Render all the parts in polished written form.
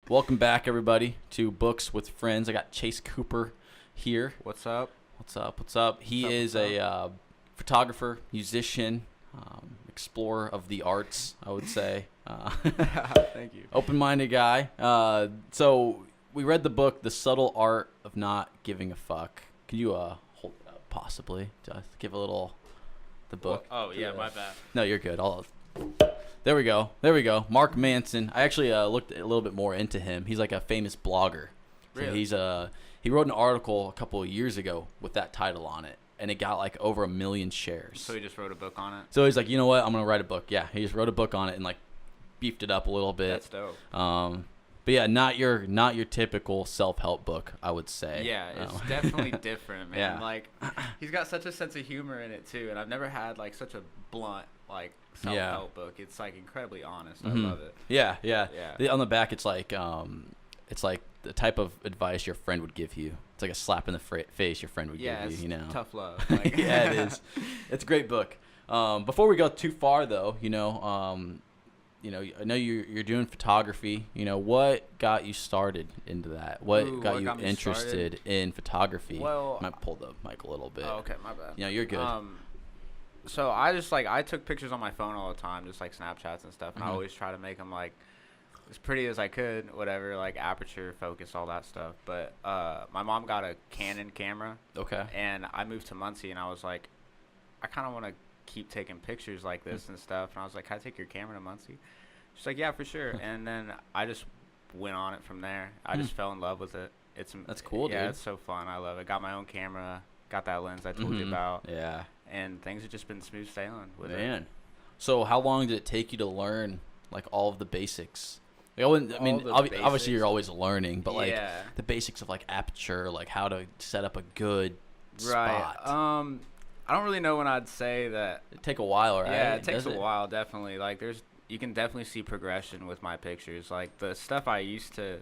Welcome back, everybody, to Books with Friends. I got Chase Cooper here. What's up? What's up? What's up? He is a photographer, musician, explorer of the arts, I would say. Thank you. Open-minded guy. So we read the book, The Subtle Art of Not Giving a Fuck. Can you hold it up, possibly, to give a little the book? Oh, yeah, my bad. No, you're good. There we go. Mark Manson. I actually looked a little bit more into him. He's like a famous blogger. Really? So he wrote an article a couple of years ago with that title on it, and it got like over 1 million shares. So he just wrote a book on it? So he's like, you know what? I'm gonna write a book. Yeah, he just wrote a book on it and like beefed it up a little bit. That's dope. But yeah, not your typical self-help book, I would say. Yeah, it's definitely different, man. Yeah. Like, he's got such a sense of humor in it too, and I've never had like such a blunt like self-help book. It's like incredibly honest. I love it. Yeah. On the back, it's like the type of advice your friend would give you. It's like a slap in the face your friend would give you. You know, tough love. Like. Yeah, it is. It's a great book. Before we go too far, though, I know you're doing photography. You know, what got you started into that? What got you interested in photography? Well, I might pull the mic a little bit. Oh, okay, my bad. You're good. So I took pictures on my phone all the time, just like Snapchats and stuff, and I always try to make them like as pretty as I could, whatever, like aperture, focus, all that stuff. But my mom got a Canon camera. Okay. And I moved to Muncie, and I was like, I kind of want to keep taking pictures like this and stuff. And I was like, can I take your camera to Muncie? She's like, yeah, for sure. And then I just went on it from there. I just fell in love with it. That's cool, dude. Yeah, it's so fun. I love it. Got my own camera. Got that lens I told you about. Yeah. And things have just been smooth sailing with it. Man. So how long did it take you to learn like all of the basics? Obviously you're always learning, but like the basics of like aperture, like how to set up a good spot. I don't really know when I'd say that. It take a while, right? Yeah, it takes a while, definitely. Like you can definitely see progression with my pictures. Like the stuff I used to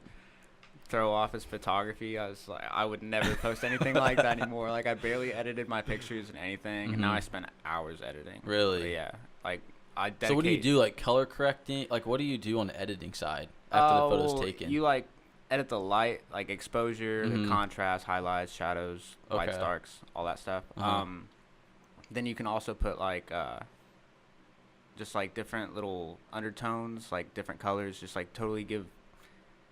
throw off as photography, I would never post anything like that anymore. Like I barely edited my pictures and anything, and now I spend hours editing. Really? But yeah. Like I dedicate. So what do you do, like color correcting? Like what do you do on the editing side after the photo's taken? You like edit the light, like exposure, the contrast, highlights, shadows, lights, darks, all that stuff. Then you can also put like just like different little undertones, like different colors, just like totally give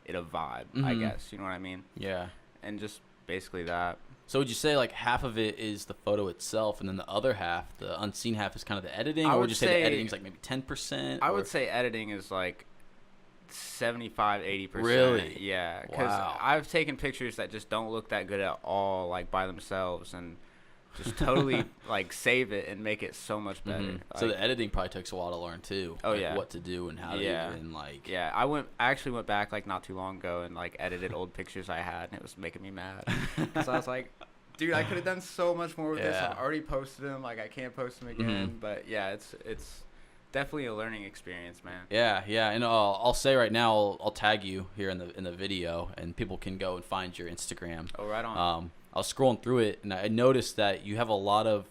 it a vibe, I guess. You know what I mean? Yeah. And just basically that. So would you say like half of it is the photo itself, and then the other half, the unseen half, is kind of the editing? Or would you say the editing is like maybe 10%? I would say editing is like 75-80%. Really? Yeah. Because I've taken pictures that just don't look that good at all, like by themselves, and just totally like save it and make it so much better. Like, so the editing probably takes a while to learn too. Oh, like yeah. What to do and how to even like. Yeah, I actually went back like not too long ago and like edited old pictures I had, and it was making me mad. So I was like, dude, I could have done so much more with this. I already posted them. Like I can't post them again. But yeah, it's definitely a learning experience, man. Yeah, and I'll say right now, I'll tag you here in the video, and people can go and find your Instagram. Oh, right on. I was scrolling through it, and I noticed that you have a lot of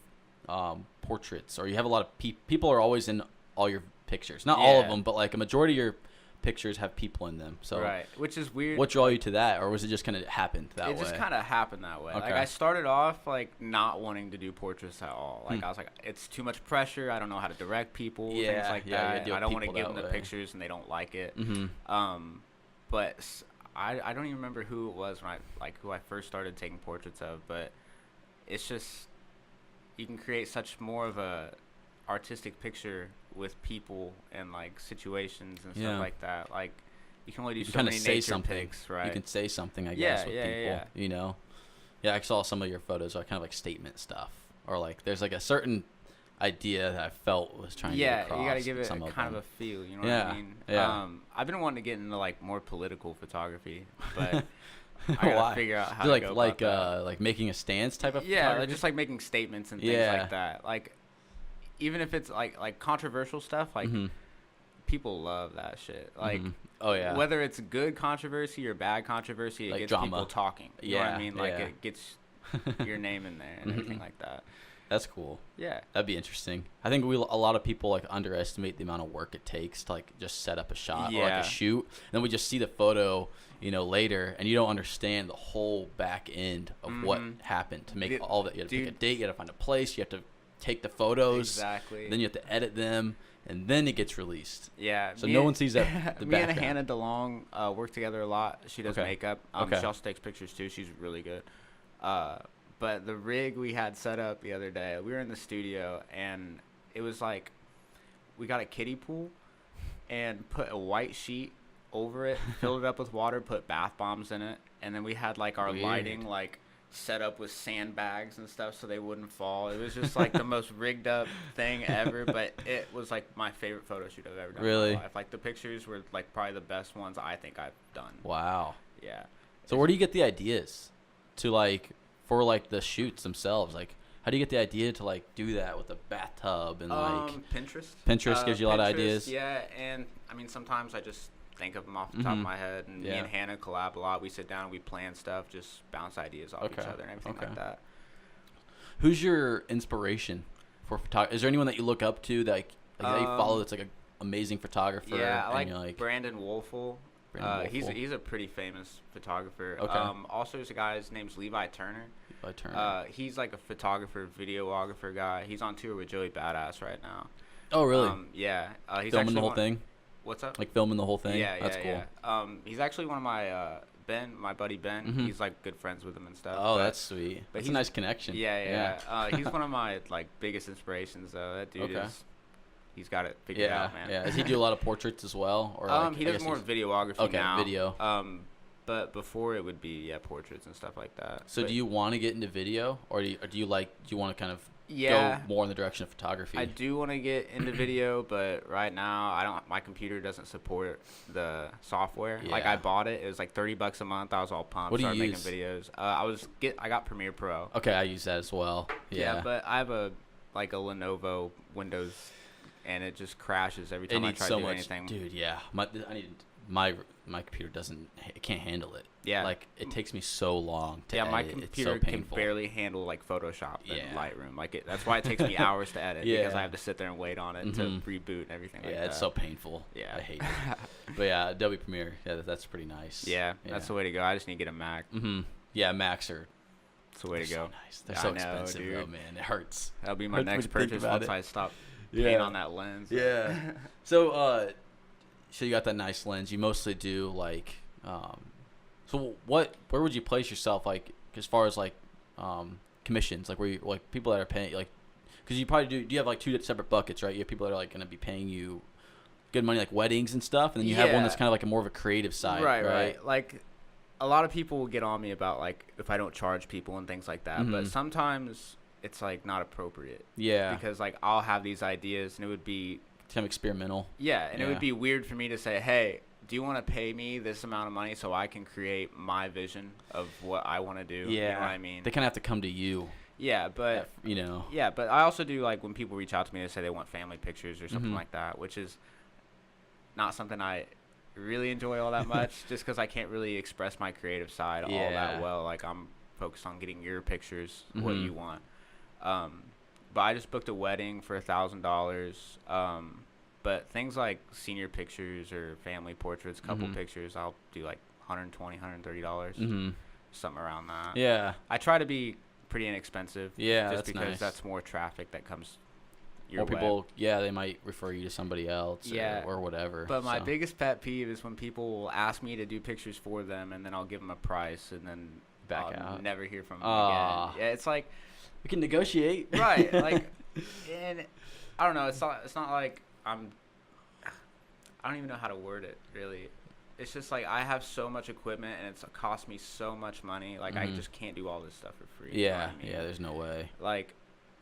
portraits, or you have a lot of people are always in all your pictures. Not all of them, but like a majority of your pictures have people in them. So right, which is weird. What drew you to that, or was it just kind of happened that way? It just kind of happened that way. Okay. Like I started off like not wanting to do portraits at all. Like I was like, it's too much pressure. I don't know how to direct people. Things like that. I don't want to give them the pictures and they don't like it. But I don't even remember who it was when who I first started taking portraits of, but it's just you can create such more of a artistic picture with people and like situations and stuff like that. Like you can only do so many nature pics, right? You can say something, I guess, with people. Yeah. You know? Yeah, I saw some of your photos are kind of like statement stuff, or like there's like a certain idea that I felt was trying to get across. Yeah, you got to give it kind of a feel, you know what I mean? Yeah. I've been wanting to get into like more political photography, but I gotta figure out how to go about that. Like making a stance type of photography? Like just like making statements and things like that. Like even if it's like controversial stuff, like people love that shit. Like whether it's good controversy or bad controversy, it gets drama. People talking. You know what I mean? Like it gets your name in there and everything like that. That's cool. Yeah. That'd be interesting. I think a lot of people like underestimate the amount of work it takes to like just set up a shot or like a shoot. And then we just see the photo, later, and you don't understand the whole back end of what happened to make all that. You have to pick a date, you have to find a place, you have to take the photos. Exactly. Then you have to edit them, and then it gets released. Yeah. So no one sees that. Me and Hannah DeLong work together a lot. She does makeup. She also takes pictures too. She's really good. But the rig we had set up the other day, we were in the studio, and it was like we got a kiddie pool and put a white sheet over it, filled it up with water, put bath bombs in it, and then we had like our lighting like set up with sandbags and stuff so they wouldn't fall. It was just like the most rigged up thing ever, but it was like my favorite photo shoot I've ever done in my life. Like the pictures were like probably the best ones I think I've done. Wow. Yeah. So where do you get the ideas to like for like the shoots themselves? Like how do you get the idea to like do that with a bathtub and like Pinterest? Pinterest gives you a lot of ideas. Yeah, and I mean sometimes I just think of them off the top of my head, and me and Hannah collab a lot. We sit down and we plan stuff, just bounce ideas off each other and everything like that. Who's your inspiration for photography? Is there anyone that you look up to that you follow that's like an amazing photographer? Yeah, I like Brandon Wolfel. He's a pretty famous photographer. Okay. Also, there's a guy, his name's Levi Turner. He's like a photographer, videographer guy. He's on tour with Joey Badass right now. Oh, really? Yeah. He's filming the whole thing? What's up? Like filming the whole thing? Yeah, that's cool. Yeah. He's actually one of my my buddy Ben. He's like good friends with him and stuff. Oh, that's sweet. That's a nice connection. Yeah. He's one of my like biggest inspirations though. That dude is. He's got it figured out, man. Yeah. Does he do a lot of portraits as well, or like, he does more videography now. Okay, video. But before it would be portraits and stuff like that. So do you want to get into video, or do you want to kind of go more in the direction of photography? I do want to get into video, but right now my computer doesn't support the software. Yeah. Like I bought it, it was like $30 a month. I was all pumped. What do you making use? Videos. I got Premiere Pro. Okay, I use that as well. Yeah, but I have a Lenovo Windows, and it just crashes every time I try to do anything. Dude, yeah. My computer it can't handle it. Yeah. Like it takes me so long to edit. My computer can barely handle like Photoshop and Lightroom. Like that's why it takes me hours to edit because I have to sit there and wait on it to reboot and everything like that. Yeah, it's so painful. Yeah. I hate it. But yeah, Adobe Premiere, that's pretty nice. Yeah, that's the way to go. I just need to get a Mac. Yeah, Macs are the way to go. So nice. They're so expensive though, man. It hurts. That'll be my next purchase once I stop paying on that lens. Yeah. So you got that nice lens. You mostly do like, so where would you place yourself like as far as like commissions, like where you like people that are paying like, because you probably do you have like two separate buckets, right? You have people that are like going to be paying you good money like weddings and stuff, and then you have one that's kind of like a more of a creative side, right? Like a lot of people will get on me about like if I don't charge people and things like that, but sometimes it's like not appropriate. Yeah. Because like I'll have these ideas and it would be kind of experimental. Yeah, and it would be weird for me to say, hey, do you want to pay me this amount of money so I can create my vision of what I want to do? Yeah. You know what I mean? They kind of have to come to you. Yeah, but Yeah, but I also do like when people reach out to me, they say they want family pictures or something like that, which is not something I really enjoy all that much, just because I can't really express my creative side all that well. Like I'm focused on getting your pictures, what you want. But I just booked a wedding for $1,000. But things like senior pictures or family portraits, couple pictures, I'll do like $120, $130, something around that. Yeah. I try to be pretty inexpensive. Yeah, just because that's more traffic that comes your way. More people, they might refer you to somebody else or whatever. But my biggest pet peeve is when people will ask me to do pictures for them, and then I'll give them a price, and then I'll never hear from them again. Yeah, it's like... We can negotiate. Right. Like, and I don't know. It's not like I don't even know how to word it, really. It's just like I have so much equipment and it's cost me so much money. Like, I just can't do all this stuff for free. Yeah. You know what I mean? Yeah, there's no way. Like,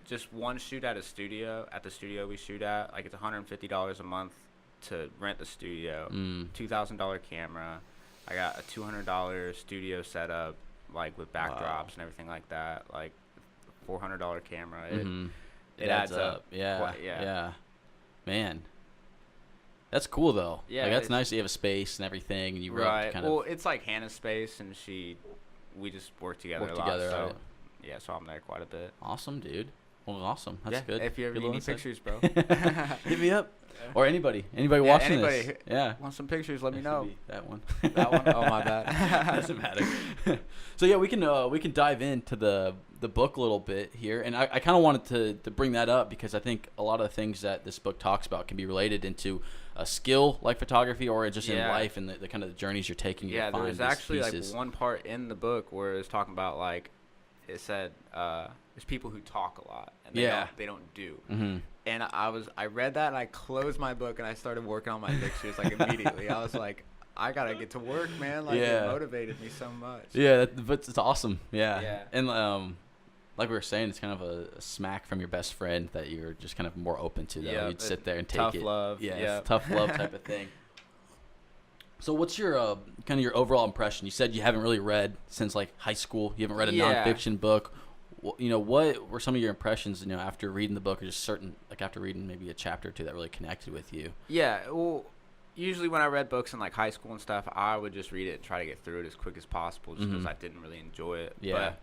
just one shoot at the studio we shoot at, like, it's $150 a month to rent the studio. $2,000 camera. I got a $200 studio setup, like, with backdrops and everything like that. Like, $400 camera. It adds up. Yeah. Man, that's cool though. Yeah, like, that's nice that you have a space and everything, and you Well, it's like Hannah's space, and we just work together a lot. So, right? yeah, so I'm there quite a bit. Awesome, dude. Well, awesome. That's good. If you ever need pictures, bro. Hit me up. Or anybody watching this. Yeah. Want some pictures, let me know. That one. That one? Oh, my bad. Doesn't matter. So, yeah, we can dive into the book a little bit here. And I kind of wanted to bring that up because I think a lot of the things that this book talks about can be related into a skill like photography or just in life and the kind of journeys you're taking. Yeah, there's actually like one part in the book where it's talking about like it said there's people who talk a lot and they don't do. Mm-hmm. And I read that and I closed my book and I started working on my pictures like immediately. I was like, I gotta get to work, man. Like it motivated me so much. Yeah, but it's awesome. Yeah. And like we were saying, it's kind of a smack from your best friend that you're just kind of more open to. Though you'd sit there and take tough it. Love. Yeah, it's tough love type of thing. So what's your kind of your overall impression? You said you haven't really read since like high school. You haven't read a nonfiction book. You know, what were some of your impressions, after reading the book or just certain, like after reading maybe a chapter or two that really connected with you? Yeah, well, usually when I read books in like high school and stuff, I would just read it and try to get through it as quick as possible just because I didn't really enjoy it. Yeah. But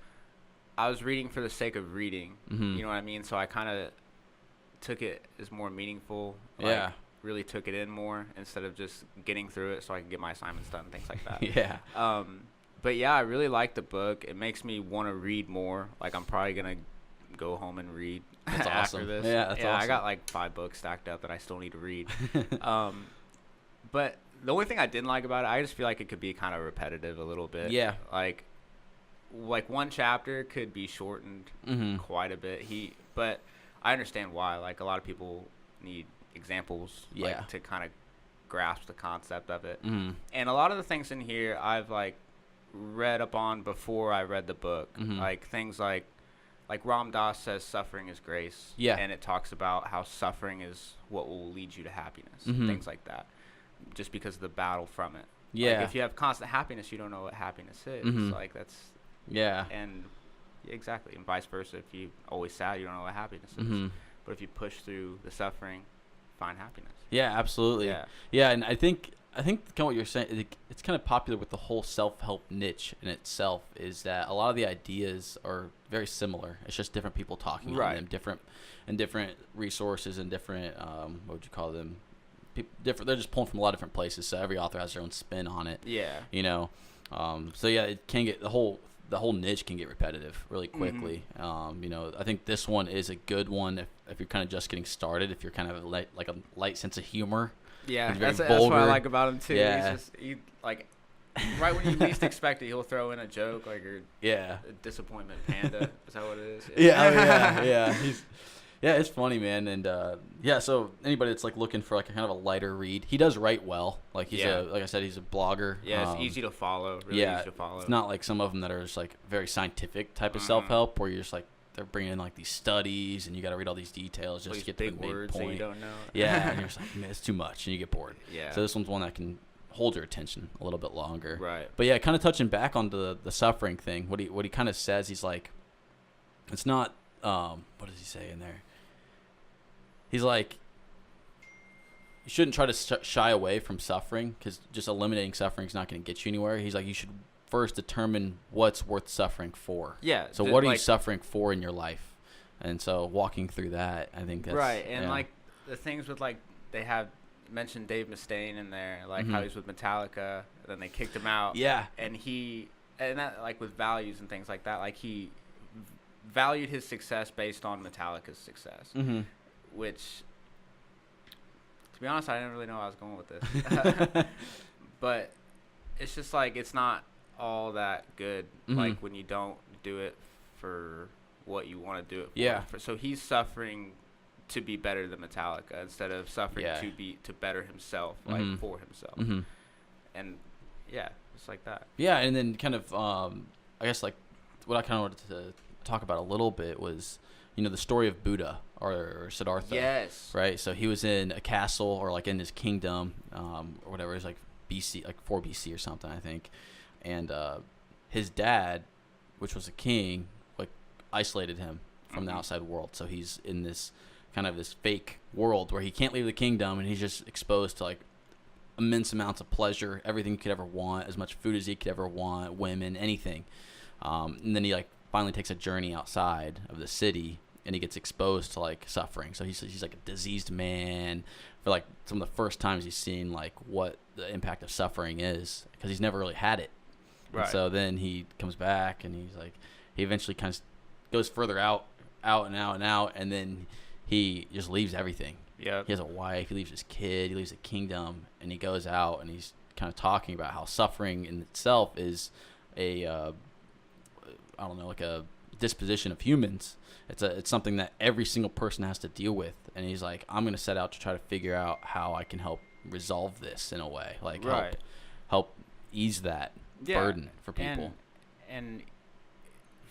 I was reading for the sake of reading, you know what I mean? So I kind of took it as more meaningful. Like, really took it in more instead of just getting through it so I could get my assignments done, things like that. Yeah. But yeah, I really like the book. It makes me want to read more. Like I'm probably gonna go home and read after awesome. this. Yeah, that's awesome. I got like 5 books stacked up that I still need to read. But the only thing I didn't like about it, I just feel like it could be kind of repetitive a little bit. Yeah. Like one chapter could be shortened quite a bit. But I understand why. Like a lot of people need examples like to kind of grasp the concept of it. And a lot of the things in here I've like read up on before I read the book. Like things like Ram Dass says suffering is grace. Yeah. And it talks about how suffering is what will lead you to happiness. Things like that. Just because of the battle from it. Yeah. Like if you have constant happiness, you don't know what happiness is. Like that's and exactly. And vice versa. If you're always sad, you don't know what happiness is. But if you push through the suffering, find happiness. Yeah, absolutely. Yeah, and I think kind of what you're saying, it's kind of popular with the whole self-help niche in itself, is that a lot of the ideas are very similar. It's just different people talking on them, different resources and different what would you call them? Different. They're just pulling from a lot of different places, so every author has their own spin on it. Yeah. So yeah, it can get the whole niche can get repetitive really quickly. I think this one is a good one if you're kind of just getting started. If you're kind of like a light sense of humor. Yeah, that's what I like about him too. Yeah. He like right when you least expect it, he'll throw in a joke like a disappointment panda. Is that what it is? Yeah. It's funny, man, and so anybody that's like looking for like a kind of a lighter read, he does write well. Like he's like I said, he's a blogger. Yeah, it's easy to follow. Really easy to follow. It's not like some of them that are just like very scientific type of self-help, where you're just like they're bringing in like these studies and you got to read all these details just to get to the main point. That you don't know. Yeah, and you're just like, man, it's too much, and you get bored. Yeah. So this one's one that can hold your attention a little bit longer. Right. But yeah, kind of touching back on the suffering thing. What he kind of says, he's like, it's not. What does he say in there? He's like, you shouldn't try to shy away from suffering because just eliminating suffering is not going to get you anywhere. He's like, you should first determine what's worth suffering for. Yeah. So what are you suffering for in your life? And so walking through that, I think that's right. And like the things with like they have mentioned Dave Mustaine in there, like how he's with Metallica, and then they kicked him out. Yeah. And that like with values and things like that, like he valued his success based on Metallica's success, which, to be honest, I didn't really know I was going with this. But it's just like it's not all that good, like when you don't do it for what you want to do it for. Yeah. So he's suffering to be better than Metallica instead of suffering to better himself, like for himself. And it's like that. Yeah, and then kind of I guess like what I kind of wanted to talk about a little bit was the story of Buddha or Siddhartha. Yes. Right. So he was in a castle or like in his kingdom or whatever. It was like BC, like 4 BC or something, I think. And his dad, which was a king, like isolated him from the outside world. So he's in this kind of this fake world where he can't leave the kingdom, and he's just exposed to like immense amounts of pleasure, everything he could ever want, as much food as he could ever want, women, anything. And then he like finally takes a journey outside of the city, and he gets exposed to like suffering. So he's like a diseased man for like some of the first times he's seen like what the impact of suffering is, because he's never really had it. Right. And so then he comes back, and he's like, he eventually kind of goes further out, and then he just leaves everything. Yeah. He has a wife, he leaves his kid, he leaves the kingdom, and he goes out, and he's kind of talking about how suffering in itself is a like a disposition of humans. It's something that every single person has to deal with, and he's like, I'm going to set out to try to figure out how I can help resolve this in a way, like help ease that burden for people. And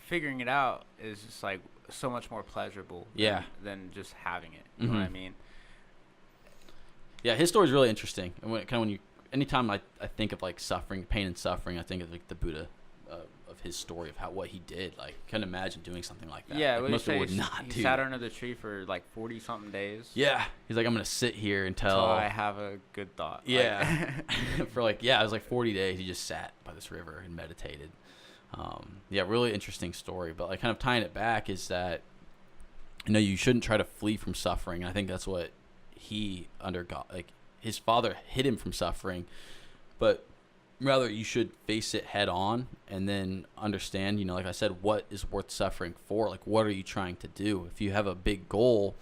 figuring it out is just like so much more pleasurable than just having it. You know what I mean? Yeah, his story is really interesting. And anytime I think of like suffering, pain and suffering, I think of like the Buddha, of his story of what he did. Like, couldn't imagine doing something like that. Yeah, like, most people would not do. He sat under the tree for like 40 something days. Yeah, he's like, I'm gonna sit here until I have a good thought. Yeah, for like it was like 40 days. He just sat by this river and meditated. Really interesting story. But like kind of tying it back is that, you shouldn't try to flee from suffering. And I think that's what he undergot. Like, his father hid him from suffering, but rather you should face it head on and then understand, like I said, what is worth suffering for? Like, what are you trying to do? If you have a big goal,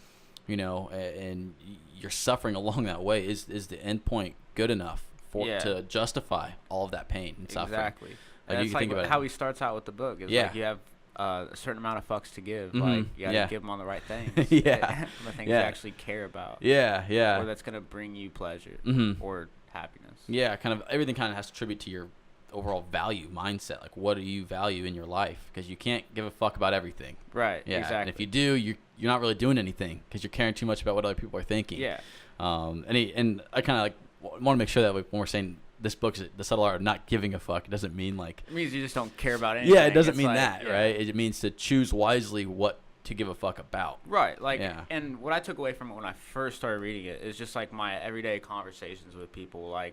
and you're suffering along that way, is the end point good enough to justify all of that pain and suffering? Exactly. Like, that's like how he starts out with the book. Is like, you have a certain amount of fucks to give. Like, you gotta give them on the right things. The things you actually care about. Or that's gonna bring you pleasure or happiness. Yeah, kind of everything kind of has to attribute to your overall value mindset. Like, what do you value in your life? Because you can't give a fuck about everything. Right. Yeah. Exactly. And if you do, you're not really doing anything because you're caring too much about what other people are thinking. Yeah. And I kind of like want to make sure that when we're saying this book is the subtle art of not giving a fuck, it doesn't mean like it means you just don't care about anything. Yeah, it doesn't mean that, right? It means to choose wisely what to give a fuck about. Right. Like, and what I took away from it when I first started reading it is just like my everyday conversations with people. Like,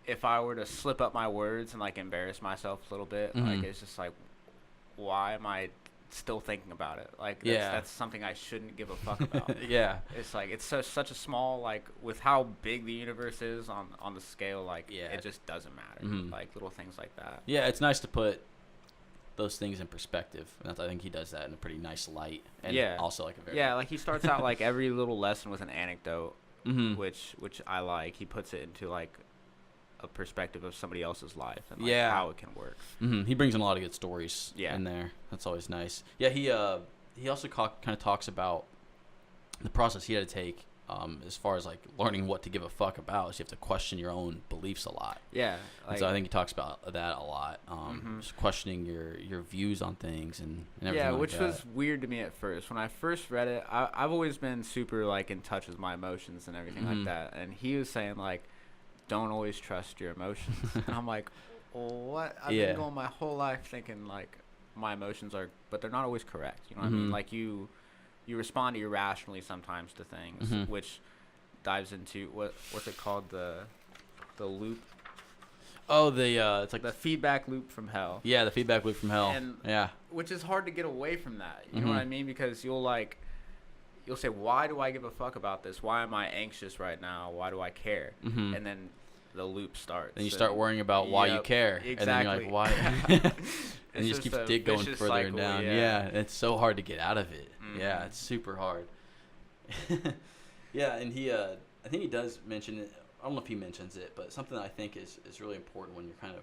if I were to slip up my words and like embarrass myself a little bit, like, it's just like, why am I still thinking about it? Like, that's something I shouldn't give a fuck about. It's like, it's such a small, like, with how big the universe is on the scale, like, it just doesn't matter. Like, little things like that. Yeah, it's nice to put those things in perspective, and I think he does that in a pretty nice light, and also like a very like he starts out like every little lesson with an anecdote, which I like. He puts it into like a perspective of somebody else's life and like how it can work. He brings in a lot of good stories in there. That's always nice. He also kind of talks about the process he had to take as far as like learning what to give a fuck about. So you have to question your own beliefs a lot. Like, so I think he talks about that a lot. Just questioning your views on things and everything. Which was weird to me at first. When I first read it, I've always been super like in touch with my emotions and everything like that. And he was saying like, don't always trust your emotions. And I'm like, what? I've been going my whole life thinking like my emotions but they're not always correct. You know what I mean? Like you respond irrationally sometimes to things, which dives into what's it called, the loop. Oh, it's like the feedback loop from hell. Yeah, the feedback loop from hell. And which is hard to get away from that. You know what I mean? Because you'll say, why do I give a fuck about this? Why am I anxious right now? Why do I care? And then the loop starts. Then you start worrying about why you care. Exactly. And then you're like, why? And you just keep going further cycle, down. It's so hard to get out of it. Yeah, it's super hard. And I think he does mention it. I don't know if he mentions it, but something that I think is really important when you're kind of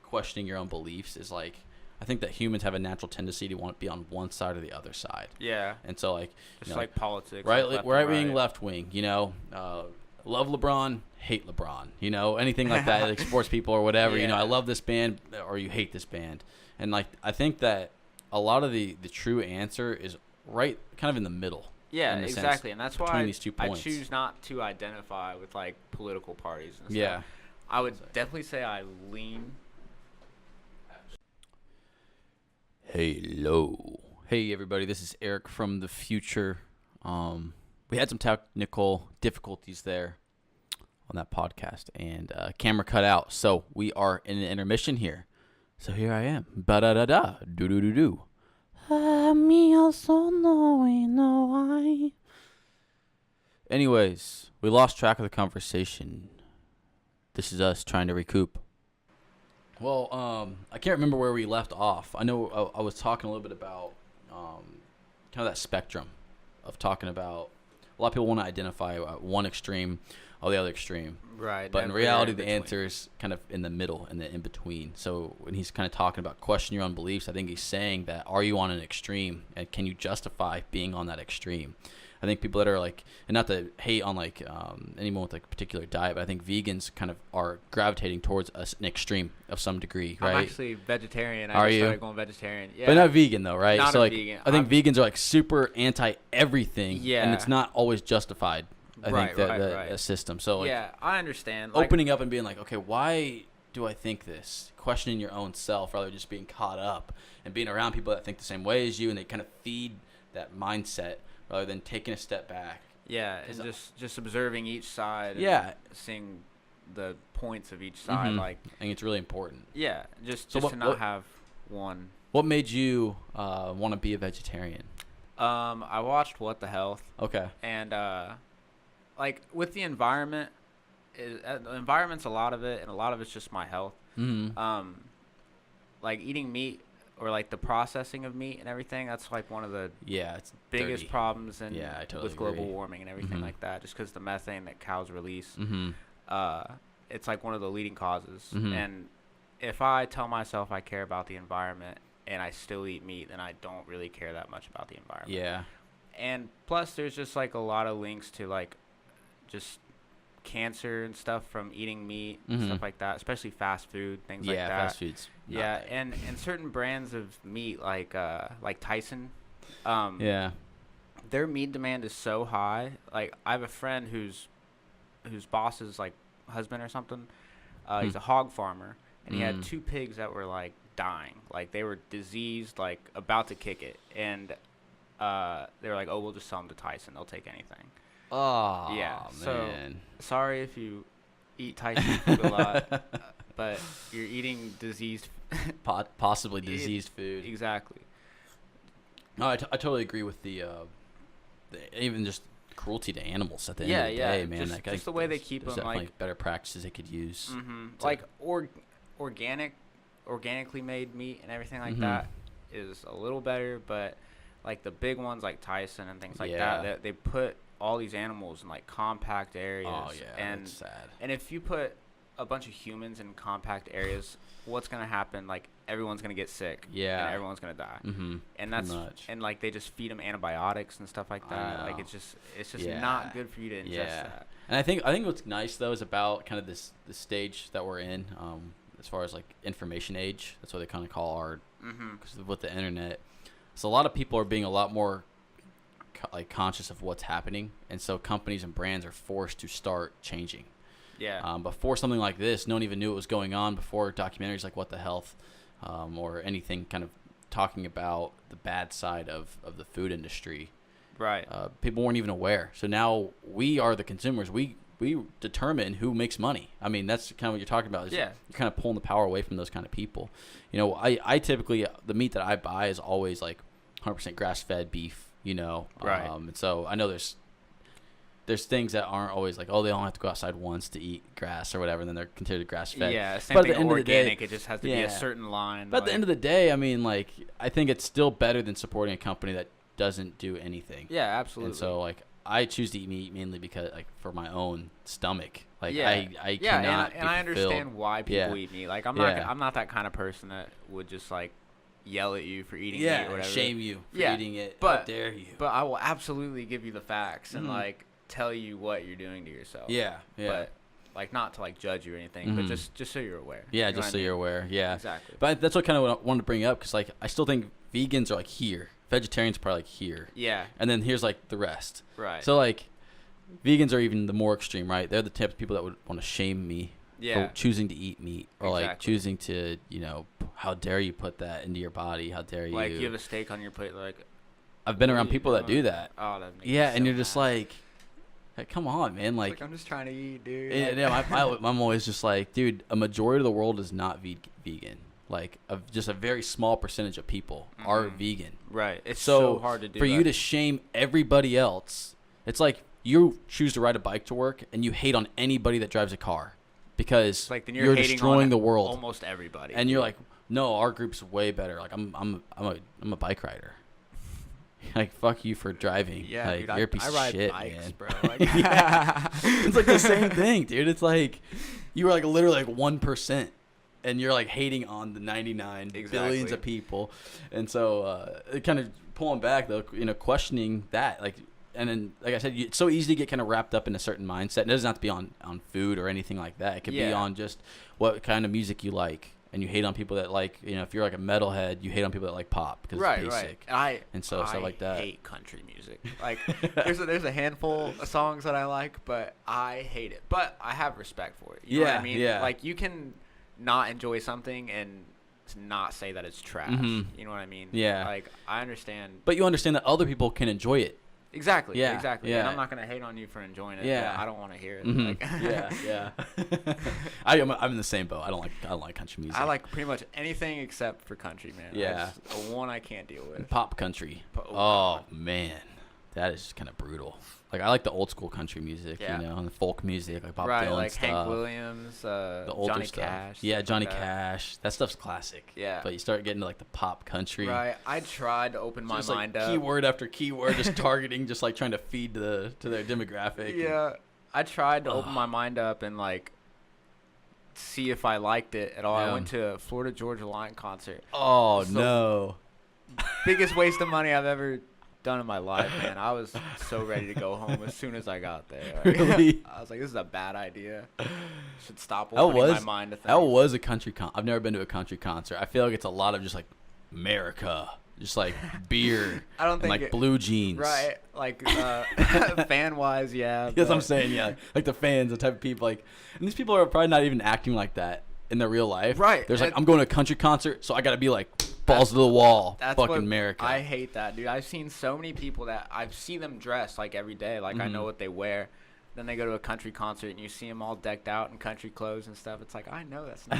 questioning your own beliefs is like, I think that humans have a natural tendency to want to be on one side or the other side. Yeah. And so like, just like politics. Right, like right wing, left wing, love LeBron, hate LeBron, anything like that, like sports people or whatever, I love this band or you hate this band. And like, I think that a lot of the true answer is right kind of in the middle. Yeah, exactly. And that's why I choose not to identify with like political parties and stuff. Yeah. I would definitely say I lean. Hello. Hey everybody, this is Eric from the future. We had some technical difficulties there on that podcast and camera cut out. So we are in an intermission here. So here I am. Ba-da-da-da. Do-do-do-do. Me also knowing no why. Anyways, we lost track of the conversation. This is us trying to recoup. Well, I can't remember where we left off. I know I was talking a little bit about kind of that spectrum of talking about a lot of people want to identify one extreme or the other extreme. Right. But in reality, the answer is kind of in the middle, in the in-between. So when he's kind of talking about question your own beliefs, I think he's saying that are you on an extreme, and can you justify being on that extreme? I think people that are like, and not to hate on like anyone with like a particular diet, but I think vegans kind of are gravitating towards an extreme of some degree, right? I'm actually vegetarian. I just started going vegetarian. Yeah. But not vegan though, right? Not so a like, vegan. I think vegans are like super anti everything, yeah, and it's not always justified. I think the system. So like, yeah, I understand. Opening up and being like, okay, why do I think this? Questioning your own self rather than just being caught up and being around people that think the same way as you, and they kind of feed that mindset rather than taking a step back. Yeah, and just observing each side. Yeah, and seeing the points of each side. Mm-hmm. Like, I think it's really important. Yeah, just to not have one. What made you want to be a vegetarian? I watched What the Health. Okay. And like with the environment, the environment's a lot of it, and a lot of it's just my health. Mm-hmm. Like eating meat, or like the processing of meat and everything, that's like one of the it's biggest dirty problems with global agree. warming and everything like that, just because the methane that cows release, it's like one of the leading causes. And if I tell myself I care about the environment and I still eat meat, then I don't really care that much about the environment. Yeah. And plus there's just like a lot of links to like just cancer and stuff from eating meat and stuff like that, especially fast food, things like that. Yeah, fast food's and certain brands of meat like Tyson, their meat demand is so high. Like I have a friend whose boss's like husband or something, he's a hog farmer, and he had 2 pigs that were like dying, like they were diseased, like about to kick it, and they were like, oh, we'll just sell them to Tyson, they'll take anything. Oh, yeah. man. So sorry if you eat Tyson food a lot, but you're eating diseased, possibly diseased food. Exactly. No, I totally agree with the even just cruelty to animals at the end of the day, man. Just the way they keep them, definitely like better practices they could use. Like organically made meat and everything like that is a little better, but like the big ones like Tyson and things like that, they put all these animals in like compact areas. Oh yeah, and that's sad. And if you put a bunch of humans in compact areas, what's gonna happen? Like everyone's gonna get sick. Yeah. And everyone's gonna die. And that's and like they just feed them antibiotics and stuff like that. Like it's just not good for you to ingest that. And I think what's nice though is about kind of this stage that we're in, as far as like information age. That's what they kind of call our because with the internet. So a lot of people are being a lot more like conscious of what's happening, and so companies and brands are forced to start changing. Yeah. Before something like this, no one even knew what was going on. Before documentaries like What the Health, or anything kind of talking about the bad side of the food industry. Right. People weren't even aware. So now we are the consumers. We determine who makes money. I mean, that's kind of what you're talking about. Is you're kind of pulling the power away from those kind of people. You know, I typically, the meat that I buy is always like 100% grass-fed beef, you know. Right. And so I know there's things that aren't always like, oh, they only have to go outside once to eat grass or whatever, and then they're considered grass-fed. Yeah, same thing organic. It just has to be a certain line. But at the end of the day, I mean, like, I think it's still better than supporting a company that doesn't do anything. Yeah, absolutely. And so, like, I choose to eat meat mainly because, like, for my own stomach. Like, I cannot and I understand why people eat meat. Like, I'm not that kind of person that would just like yell at you for eating meat or whatever. Shame you for eating it. But, how dare you? But I will absolutely give you the facts and like tell you what you're doing to yourself. Yeah. But like not to like judge you or anything, but just so you're aware. Yeah, just so you're aware. Yeah. Exactly. But that's what kind of what I wanted to bring up, because like I still think vegans are like here. Vegetarians are probably like here. Yeah. And then here's like the rest. Right. So like vegans are even the more extreme, right? They're the type of people that would want to shame me for choosing to eat meat, or like choosing to, you know, how dare you put that into your body? How dare you? Like you have a steak on your plate. Like I've been around people that do that. Oh, that makes and so you're just like, come on, man. Like I'm just trying to eat, dude. I'm always just like, dude, a majority of the world is not vegan. like just a very small percentage of people are vegan. Right. It's so hard to do for you to shame everybody else. It's like you choose to ride a bike to work and you hate on anybody that drives a car because like then you're destroying the world. Almost everybody. And you're like, no, our group's way better. Like I'm a bike rider. Like, fuck you for driving. Yeah, like, dude, you're a piece of shit, bikes, man. Bro. Like, it's like the same thing, dude. It's like you were like literally like 1%, and you're like hating on the 99 billions of people. And so, kind of pulling back though, questioning that, like, and then like I said, it's so easy to get kind of wrapped up in a certain mindset. It doesn't have to be on food or anything like that. It could be on just what kind of music you like. And you hate on people that like, if you're like a metalhead, you hate on people that like pop because it's basic. Right. And so stuff like that. I hate country music. Like, there's a handful of songs that I like, but I hate it. But I have respect for it. You know what I mean? Yeah. Like, you can not enjoy something and not say that it's trash. Mm-hmm. You know what I mean? Yeah. Like, I understand. But you understand that other people can enjoy it. Exactly. Yeah. Exactly. Yeah. And I'm not gonna hate on you for enjoying it. Yeah. I don't want to hear it. Mm-hmm. Like, yeah. I'm in the same boat. I don't like country music. I like pretty much anything except for country, man. Yeah. That's the one I can't deal with. Pop country. Oh man, that is just kind of brutal. Like I like the old school country music, and the folk music, like Bob Dylan like stuff. Hank Williams, the older Johnny stuff. Cash. Yeah, Johnny Cash. That stuff's classic. Yeah. But you start getting to like the pop country. Right. I tried to open my mind up. Keyword after keyword, just targeting, just like trying to feed to their demographic. Yeah. I tried to open my mind up and like see if I liked it at all. I went to a Florida Georgia Line concert. Oh no. Biggest waste of money I've ever done in my life, man. I was so ready to go home as soon as I got there. Like, really? I was like, this is a bad idea. Should stop opening my mind to things. That was a country I've never been to a country concert. I feel like it's a lot of just like America. Just like beer. I don't think and like blue jeans. Right. Like fan wise, yeah. That's what I'm saying, yeah. Like the fans, the type of people like, and these people are probably not even acting like that in their real life. Right. There's like, I'm going to a country concert, so I got to be like balls to the wall. That's fucking what America. I hate that, dude. I've seen so many people that I see them dressed like every day. Like I know what they wear. Then they go to a country concert and you see them all decked out in country clothes and stuff. It's like, I know that's not.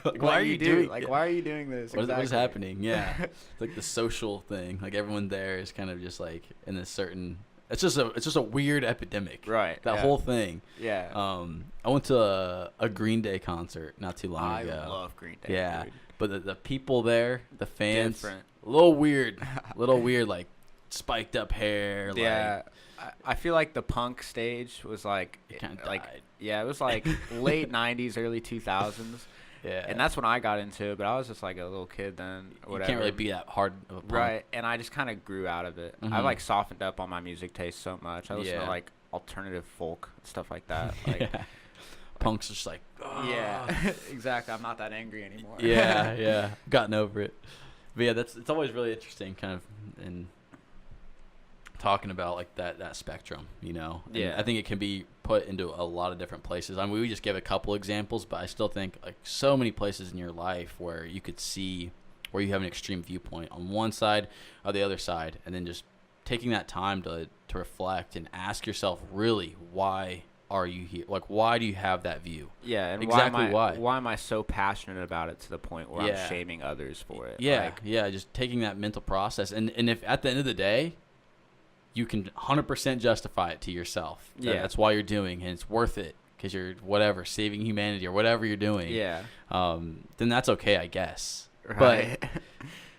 Like, why are you doing? Like, why are you doing this? What is happening? Yeah, it's like the social thing. Like everyone there is kind of just like in a certain. It's just a weird epidemic. Right. That whole thing. Yeah. I went to a Green Day concert not too long ago. I love Green Day. Yeah. Dude. But the people there, the fans, different. a little weird, like spiked up hair. Yeah. Like, I feel like the punk stage was like, it kind of like, died. yeah, it was like late 90s, early 2000s. Yeah. And that's when I got into it, but I was just like a little kid then. Or whatever. You can't really be that hard of a punk. Right. And I just kind of grew out of it. I like softened up on my music taste so much. I listen to like alternative folk, stuff like that. Like, punk's just like, oh. Yeah, exactly. I'm not that angry anymore. yeah. Gotten over it. But yeah, it's always really interesting kind of in talking about like that spectrum, And yeah. I think it can be put into a lot of different places. I mean, we just gave a couple examples, but I still think like so many places in your life where you could see where you have an extreme viewpoint on one side or the other side, and then just taking that time to reflect and ask yourself, really, why are you here? Like, why do you have that view? Yeah, and exactly why am I so passionate about it to the point where I'm shaming others for it? Yeah, just taking that mental process, and if at the end of the day you can 100% justify it to yourself. That's why you're doing, and it's worth it because you're saving humanity or whatever you're doing. Yeah. Then that's okay, I guess. Right. But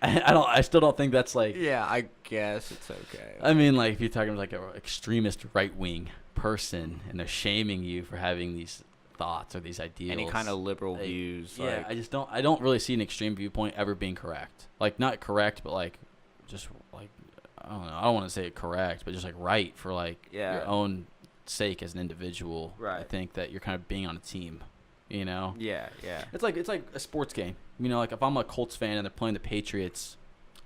I still don't think that's like. Yeah, I guess it's okay. I mean, like if you're talking like an extremist right wing person and they're shaming you for having these thoughts or these ideals, any kind of liberal views. Yeah, like, I don't really see an extreme viewpoint ever being correct. Like not correct, but like just like. I don't know. I don't want to say it correct, but just like right for like your own sake as an individual. Right. I think that you're kind of being on a team, Yeah. It's like a sports game. Like if I'm a Colts fan and they're playing the Patriots,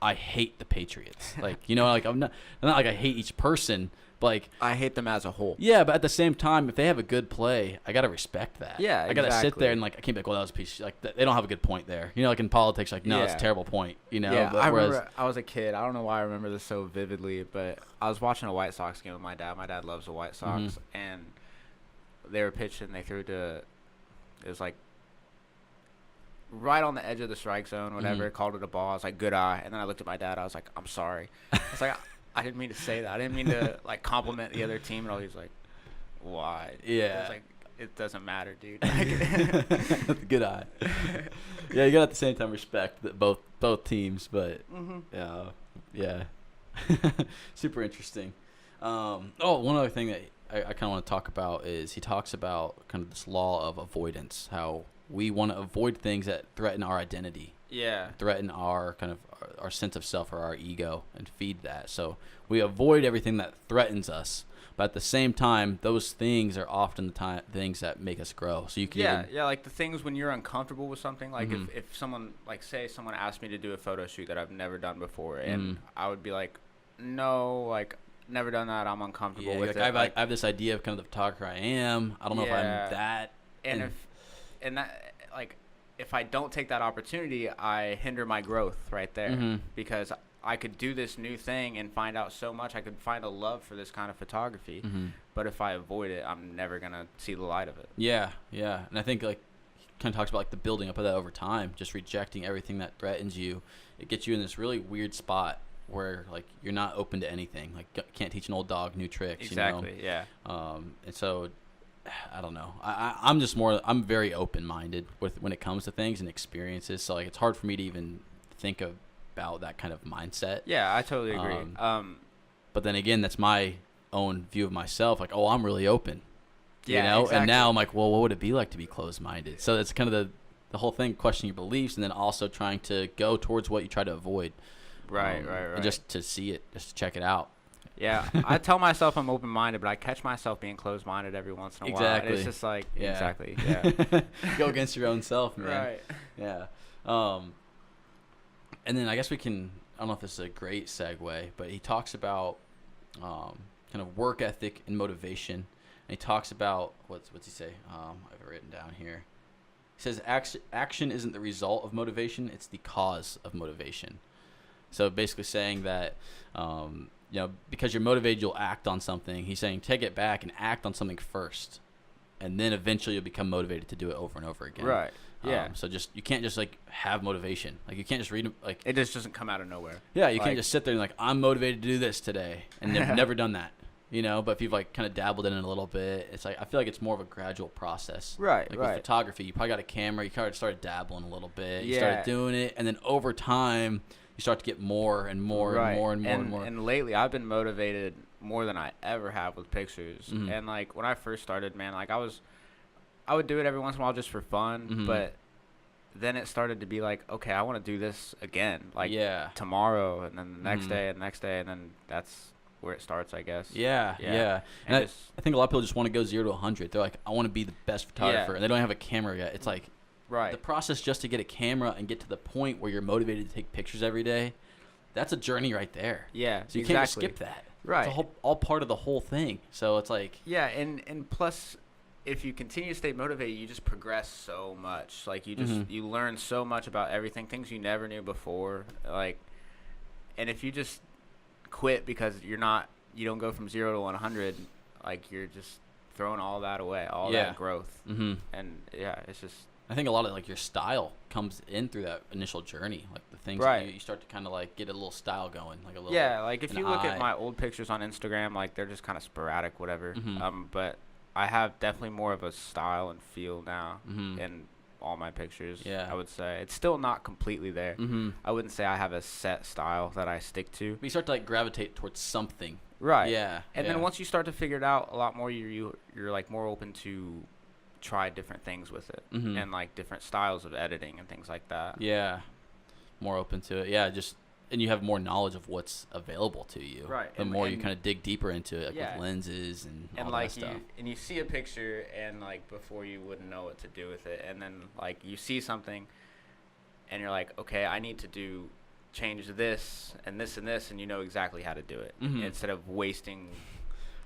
I hate the Patriots. Like like I'm not like I hate each person, but like I hate them as a whole. Yeah, but at the same time, if they have a good play, I gotta respect that. Yeah, I gotta sit there and like I can't be like, well, that was a piece. Like they don't have a good point there. Like in politics, like no, it's a terrible point. Yeah, but I remember I was a kid. I don't know why I remember this so vividly, but I was watching a White Sox game with my dad. My dad loves the White Sox, and they were pitching. They threw to, it was like right on the edge of the strike zone, whatever. Called it a ball. I was like, good eye. And then I looked at my dad. I was like, I'm sorry. I was like, I didn't mean to say that. I didn't mean to like compliment the other team. And all. He's like, why? Yeah. I was like, it doesn't matter, dude. Good eye. Yeah, you got at the same time respect that both teams, but yeah. Super interesting. One other thing that I kind of want to talk about is he talks about kind of this law of avoidance, how we want to avoid things that threaten our identity. Yeah. Threaten our kind of our sense of self or our ego and feed that. So we avoid everything that threatens us. But at the same time, those things are often the things that make us grow. So you can like the things when you're uncomfortable with something. Like if someone, like say someone asked me to do a photo shoot that I've never done before, and I would be like, no, like never done that. I'm uncomfortable with it. I have this idea of kind of the photographer I am. I don't know if I'm that. And if I don't take that opportunity, I hinder my growth right there because I could do this new thing and find out so much. I could find a love for this kind of photography, but if I avoid it, I'm never gonna see the light of it. Yeah, and I think like he kind of talks about like the building up of that over time, just rejecting everything that threatens you. It gets you in this really weird spot where like you're not open to anything. Like can't teach an old dog new tricks. Exactly. You know? Yeah. And so I don't know. I'm very open-minded when it comes to things and experiences. So like it's hard for me to even think about that kind of mindset. Yeah, I totally agree. But then again, that's my own view of myself. Like, oh, I'm really open. Yeah, you know. Exactly. And now I'm like, well, what would it be like to be closed-minded? So that's kind of the whole thing, questioning your beliefs, and then also trying to go towards what you try to avoid. Right. And just to see it, just to check it out. Yeah, I tell myself I'm open-minded, but I catch myself being closed-minded every once in a while. And it's just like, exactly, yeah. Go against your own self, man. Right. Yeah. And then I guess we can, I don't know if this is a great segue, but he talks about kind of work ethic and motivation. And he talks about, what's he say? I have it written down here. He says, action isn't the result of motivation, it's the cause of motivation. So basically saying that, because you're motivated, you'll act on something. He's saying take it back and act on something first, and then eventually you'll become motivated to do it over and over again. Right. Yeah. So you can't just like have motivation. Like you can't just read like it just doesn't come out of nowhere. Yeah, you can't just sit there and like I'm motivated to do this today and never done that. You know, but if you've like kind of dabbled in it a little bit, it's like I feel like it's more of a gradual process. Right. Like with photography, you probably got a camera, you kind of started dabbling a little bit, you started doing it, and then over time you start to get more and more and more and more and more. And lately, I've been motivated more than I ever have with pictures. And like when I first started, man, like I would do it every once in a while just for fun, but then it started to be like, okay, I want to do this again, like tomorrow, and then the next day, and the next day, and then that's where it starts, I guess. Yeah. And I think a lot of people just want to go 0 to 100. They're like, I want to be the best photographer, and they don't have a camera yet. It's like. Right. The process just to get a camera and get to the point where you're motivated to take pictures every day, that's a journey right there. Yeah, so you can't just skip that. Right. It's all part of the whole thing. So it's like... Yeah, and plus, if you continue to stay motivated, you just progress so much. Like, you just you learn so much about everything, things you never knew before. Like, and if you just quit because you don't go from 0 to 100, like, you're just throwing all that away, all that growth. And, it's just... I think a lot of like your style comes in through that initial journey, like the things that you start to kind of like get a little style going, like a little like if you look at my old pictures on Instagram, like they're just kind of sporadic, whatever. But I have definitely more of a style and feel now in all my pictures. I would say it's still not completely there. I wouldn't say I have a set style that I stick to. But you start to like gravitate towards something, right? Yeah, and then once you start to figure it out a lot more, you're like more open to try different things with it and like different styles of editing and things like that. More open to it. And you have more knowledge of what's available to you, right? The more you kind of dig deeper into it, like with lenses and all like that stuff. And you see a picture and like before you wouldn't know what to do with it, and then like you see something and you're like, okay, I need to change this and this and this, and you know exactly how to do it instead of wasting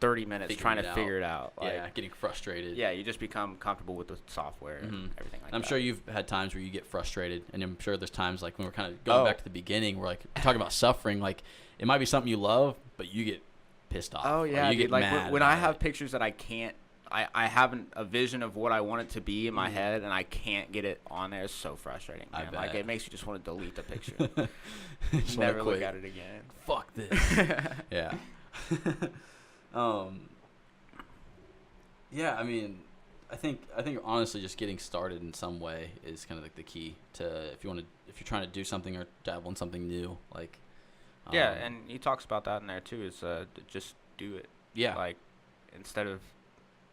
30 minutes trying to figure it out. Like, getting frustrated. Yeah, you just become comfortable with the software and everything like that. I'm sure you've had times where you get frustrated, and I'm sure there's times like when we're kind of going back to the beginning, we're like talking about suffering, like it might be something you love, but you get pissed off. Oh yeah, you get like mad when I have pictures that I can't I have a vision of what I want it to be in my head, and I can't get it on there. It's so frustrating, man. Like, it makes you just want to delete the picture. Never look at it again. Fuck this. Yeah. Yeah, I mean, I think honestly just getting started in some way is kind of like the key to if you're trying to do something or dabble in something new, like. Yeah, and he talks about that in there too. Is just do it. Yeah. Like, instead of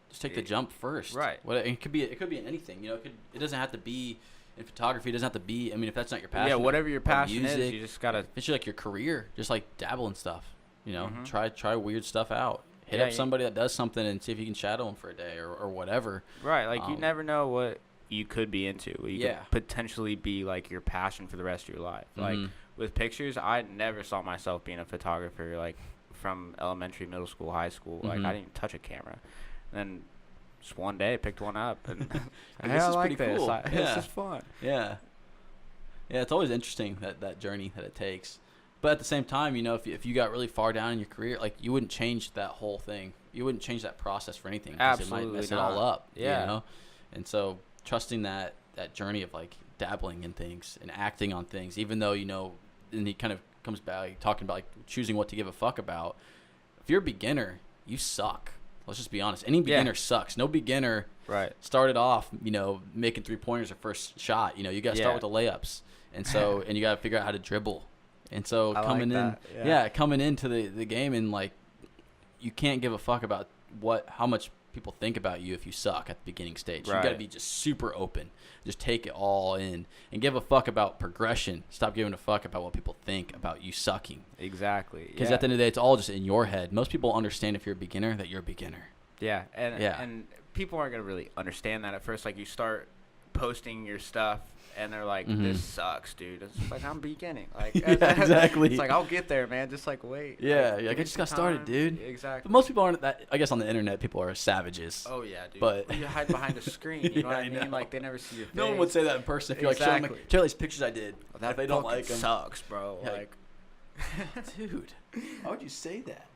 just take the jump first. Right. It could be in anything. You know, it doesn't have to be in photography. It doesn't have to be. I mean, if that's not your passion. Yeah, whatever your passion music, is, you just gotta. If it's like your career, just like dabble in stuff. You know, Mm-hmm. try weird stuff out. Hit up somebody that does something and see if you can shadow them for a day or whatever. Right. Like, you never know what you could be into. You could potentially be like your passion for the rest of your life. Like, with pictures, I never saw myself being a photographer. Like, from elementary, middle school, high school. Like, I didn't even touch a camera. And then just one day I picked one up and hey, this is like pretty cool. This is fun. Yeah. Yeah, it's always interesting that journey that it takes. But at the same time, you know, if you got really far down in your career, like, you wouldn't change that whole thing. You wouldn't change that process for anything. Absolutely it might mess not. it all up. Yeah. You know? And so trusting that journey of like dabbling in things and acting on things, even though, you know, and he kind of comes back talking about like choosing what to give a fuck about. If you're a beginner, you suck. Let's just be honest. Any beginner sucks. No beginner started off, you know, making 3-pointers or first shot. You know, you got to start with the layups. And so, and you got to figure out how to dribble. And so coming into the game, and like, you can't give a fuck about how much people think about you if you suck at the beginning stage. You got to be just super open. Just take it all in and give a fuck about progression. Stop giving a fuck about what people think about you sucking. Exactly. Because at the end of the day, it's all just in your head. Most people understand if you're a beginner that you're a beginner. Yeah, and people aren't gonna really understand that at first. Like, you start posting your stuff, and they're like, "This sucks, dude." It's like, I'm beginning. Like, exactly. It's like, I'll get there, man. Just like, wait. Yeah, like I just got started, dude. Exactly. But most people aren't that. I guess on the internet, people are savages. Oh yeah, dude. But you hide behind a screen. You know what I mean? Like, they never see your face. No one would say that in person. If you're like, show them, like, check out these pictures I did. Well, that if they don't like them, sucks, bro. Yeah, like, dude, why would you say that?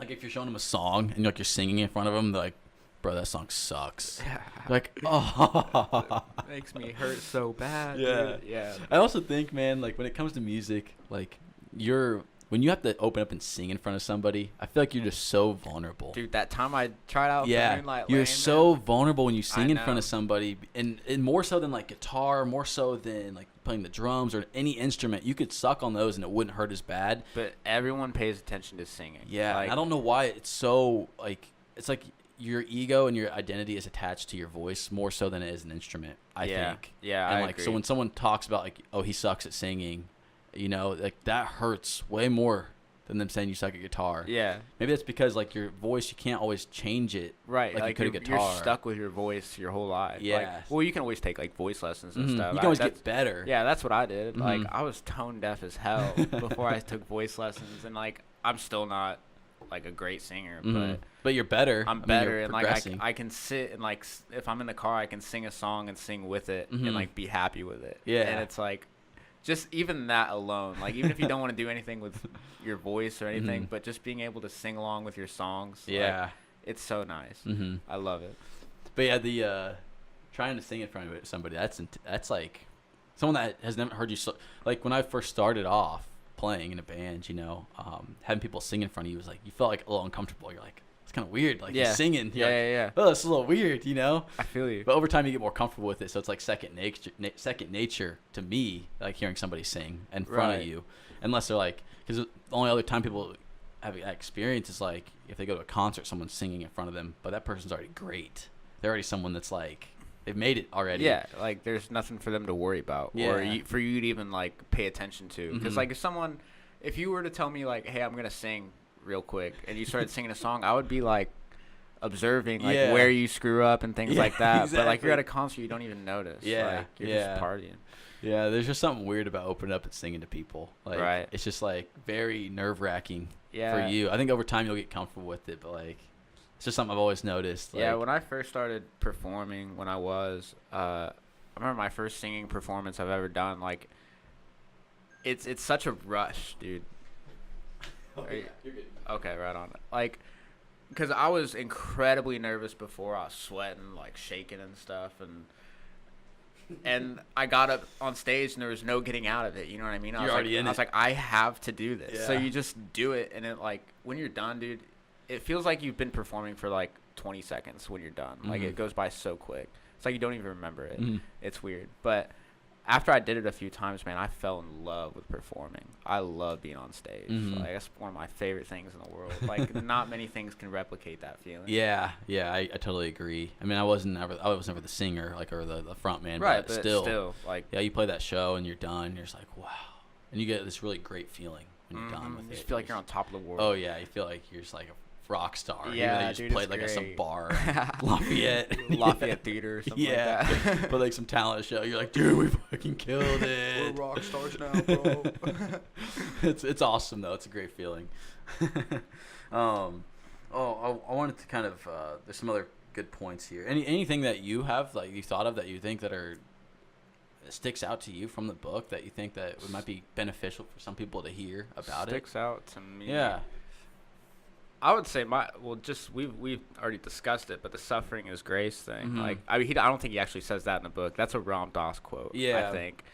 Like, if you're showing them a song and like you're singing in front of them, they're like, bro, that song sucks. Yeah. Like, oh. Makes me hurt so bad. Yeah. Dude. Yeah. I also think, man, like, when it comes to music, like, when you have to open up and sing in front of somebody, I feel like you're just so vulnerable. Dude, that time I tried out for Moonlight you're Lane, so vulnerable when you sing in front of somebody, and more so than like guitar, more so than like playing the drums or any instrument. You could suck on those and it wouldn't hurt as bad. But everyone pays attention to singing. Yeah, like, I don't know why it's so like, it's like your ego and your identity is attached to your voice more so than it is an instrument, I think. Yeah, and I like agree. So when someone talks about like, oh, he sucks at singing, you know, like, that hurts way more than them saying you suck at guitar. Yeah. Maybe that's because like your voice, you can't always change it. Right. Like you could a guitar. You're stuck with your voice your whole life. Yeah. Like, well, you can always take like voice lessons and stuff. You can always get better. Yeah, that's what I did. Like, I was tone deaf as hell before I took voice lessons, and like, I'm still not like a great singer, but you're better. I'm better, and like I can sit and like, if I'm in the car, I can sing a song and sing with it and like be happy with it. Yeah. And it's like, just even that alone, like, even if you don't want to do anything with your voice or anything, but just being able to sing along with your songs, like, it's so nice. I love it. But yeah, the trying to sing in front of somebody, that's like someone that has never heard you. Like, when I first started off playing in a band, you know, having people sing in front of you was like, you felt like a little uncomfortable. You're like, it's kind of weird, like, you're singing. You're like, oh, this is a little weird, you know. I feel you. But over time, you get more comfortable with it, so it's like second nature to me, like hearing somebody sing in front of you, unless they're like, because the only other time people have that experience is like if they go to a concert, someone's singing in front of them, but that person's already great. They're already someone that's like, they've made it already. Yeah, like, there's nothing for them to worry about, or for you to even like pay attention to. Because like, if you were to tell me like, hey, I'm gonna sing real quick, and you started singing a song, I would be like observing like where you screw up and things like that. Exactly. But like, you're at a concert, you don't even notice. Like, you're just partying. Yeah, there's just something weird about opening up and singing to people. Like, it's just like very nerve-wracking for you. I think over time you'll get comfortable with it, but like, it's just something I've always noticed. Like, when I first started performing, when I remember my first singing performance I've ever done. Like, it's such a rush, dude. Oh, yeah, you're good. Okay, right on. Like, because I was incredibly nervous before. I was sweating, like shaking and stuff, and I got up on stage and there was no getting out of it. You know what I mean? I was like, I have to do this. Yeah. So you just do it, and it like when you're done, dude, it feels like you've been performing for like 20 seconds when you're done. Like it goes by so quick. It's like you don't even remember it. It's weird, but after I did it a few times, man, I fell in love with performing. I love being on stage. Like, that's one of my favorite things in the world. Like, not many things can replicate that feeling. Yeah, I totally agree. I mean, I was never the singer, like, or the front man, right? But still, like, yeah, you play that show and you're done. You're just like, wow, and you get this really great feeling when you're done with it. You just feel like you're on top of the world. Oh yeah, you feel like you're just like a rock star. Yeah, you just played like some bar, Lafayette Theater or something like that. But like some talent show. You're like, dude, we fucking killed it. We're rock stars now, bro. It's awesome though. It's a great feeling. I wanted to kind of there's some other good points here. Anything that you have, like you thought of, that you think that sticks out to you from the book, that you think that it might be beneficial for some people to hear about Sticks out to me. Yeah. I would say we've already discussed it, but the suffering is grace thing. Like, I mean, I don't think he actually says that in the book. That's a Ram Dass quote. Yeah, I think,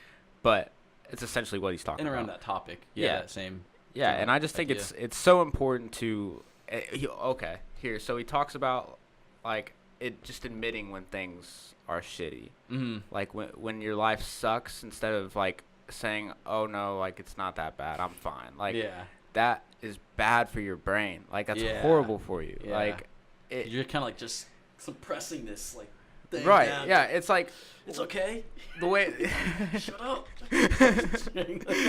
but it's essentially what he's talking about. And around that topic. Yeah. That same. Yeah, and I just think it's so important to. So he talks about like it just admitting when things are shitty. Like when your life sucks, instead of like saying, "Oh no, like it's not that bad. I'm fine." Like that is bad for your brain. Like that's horrible for you. Yeah. Like you're kind of like just suppressing this like thing right down. Yeah, it's like it's okay, the way shut up.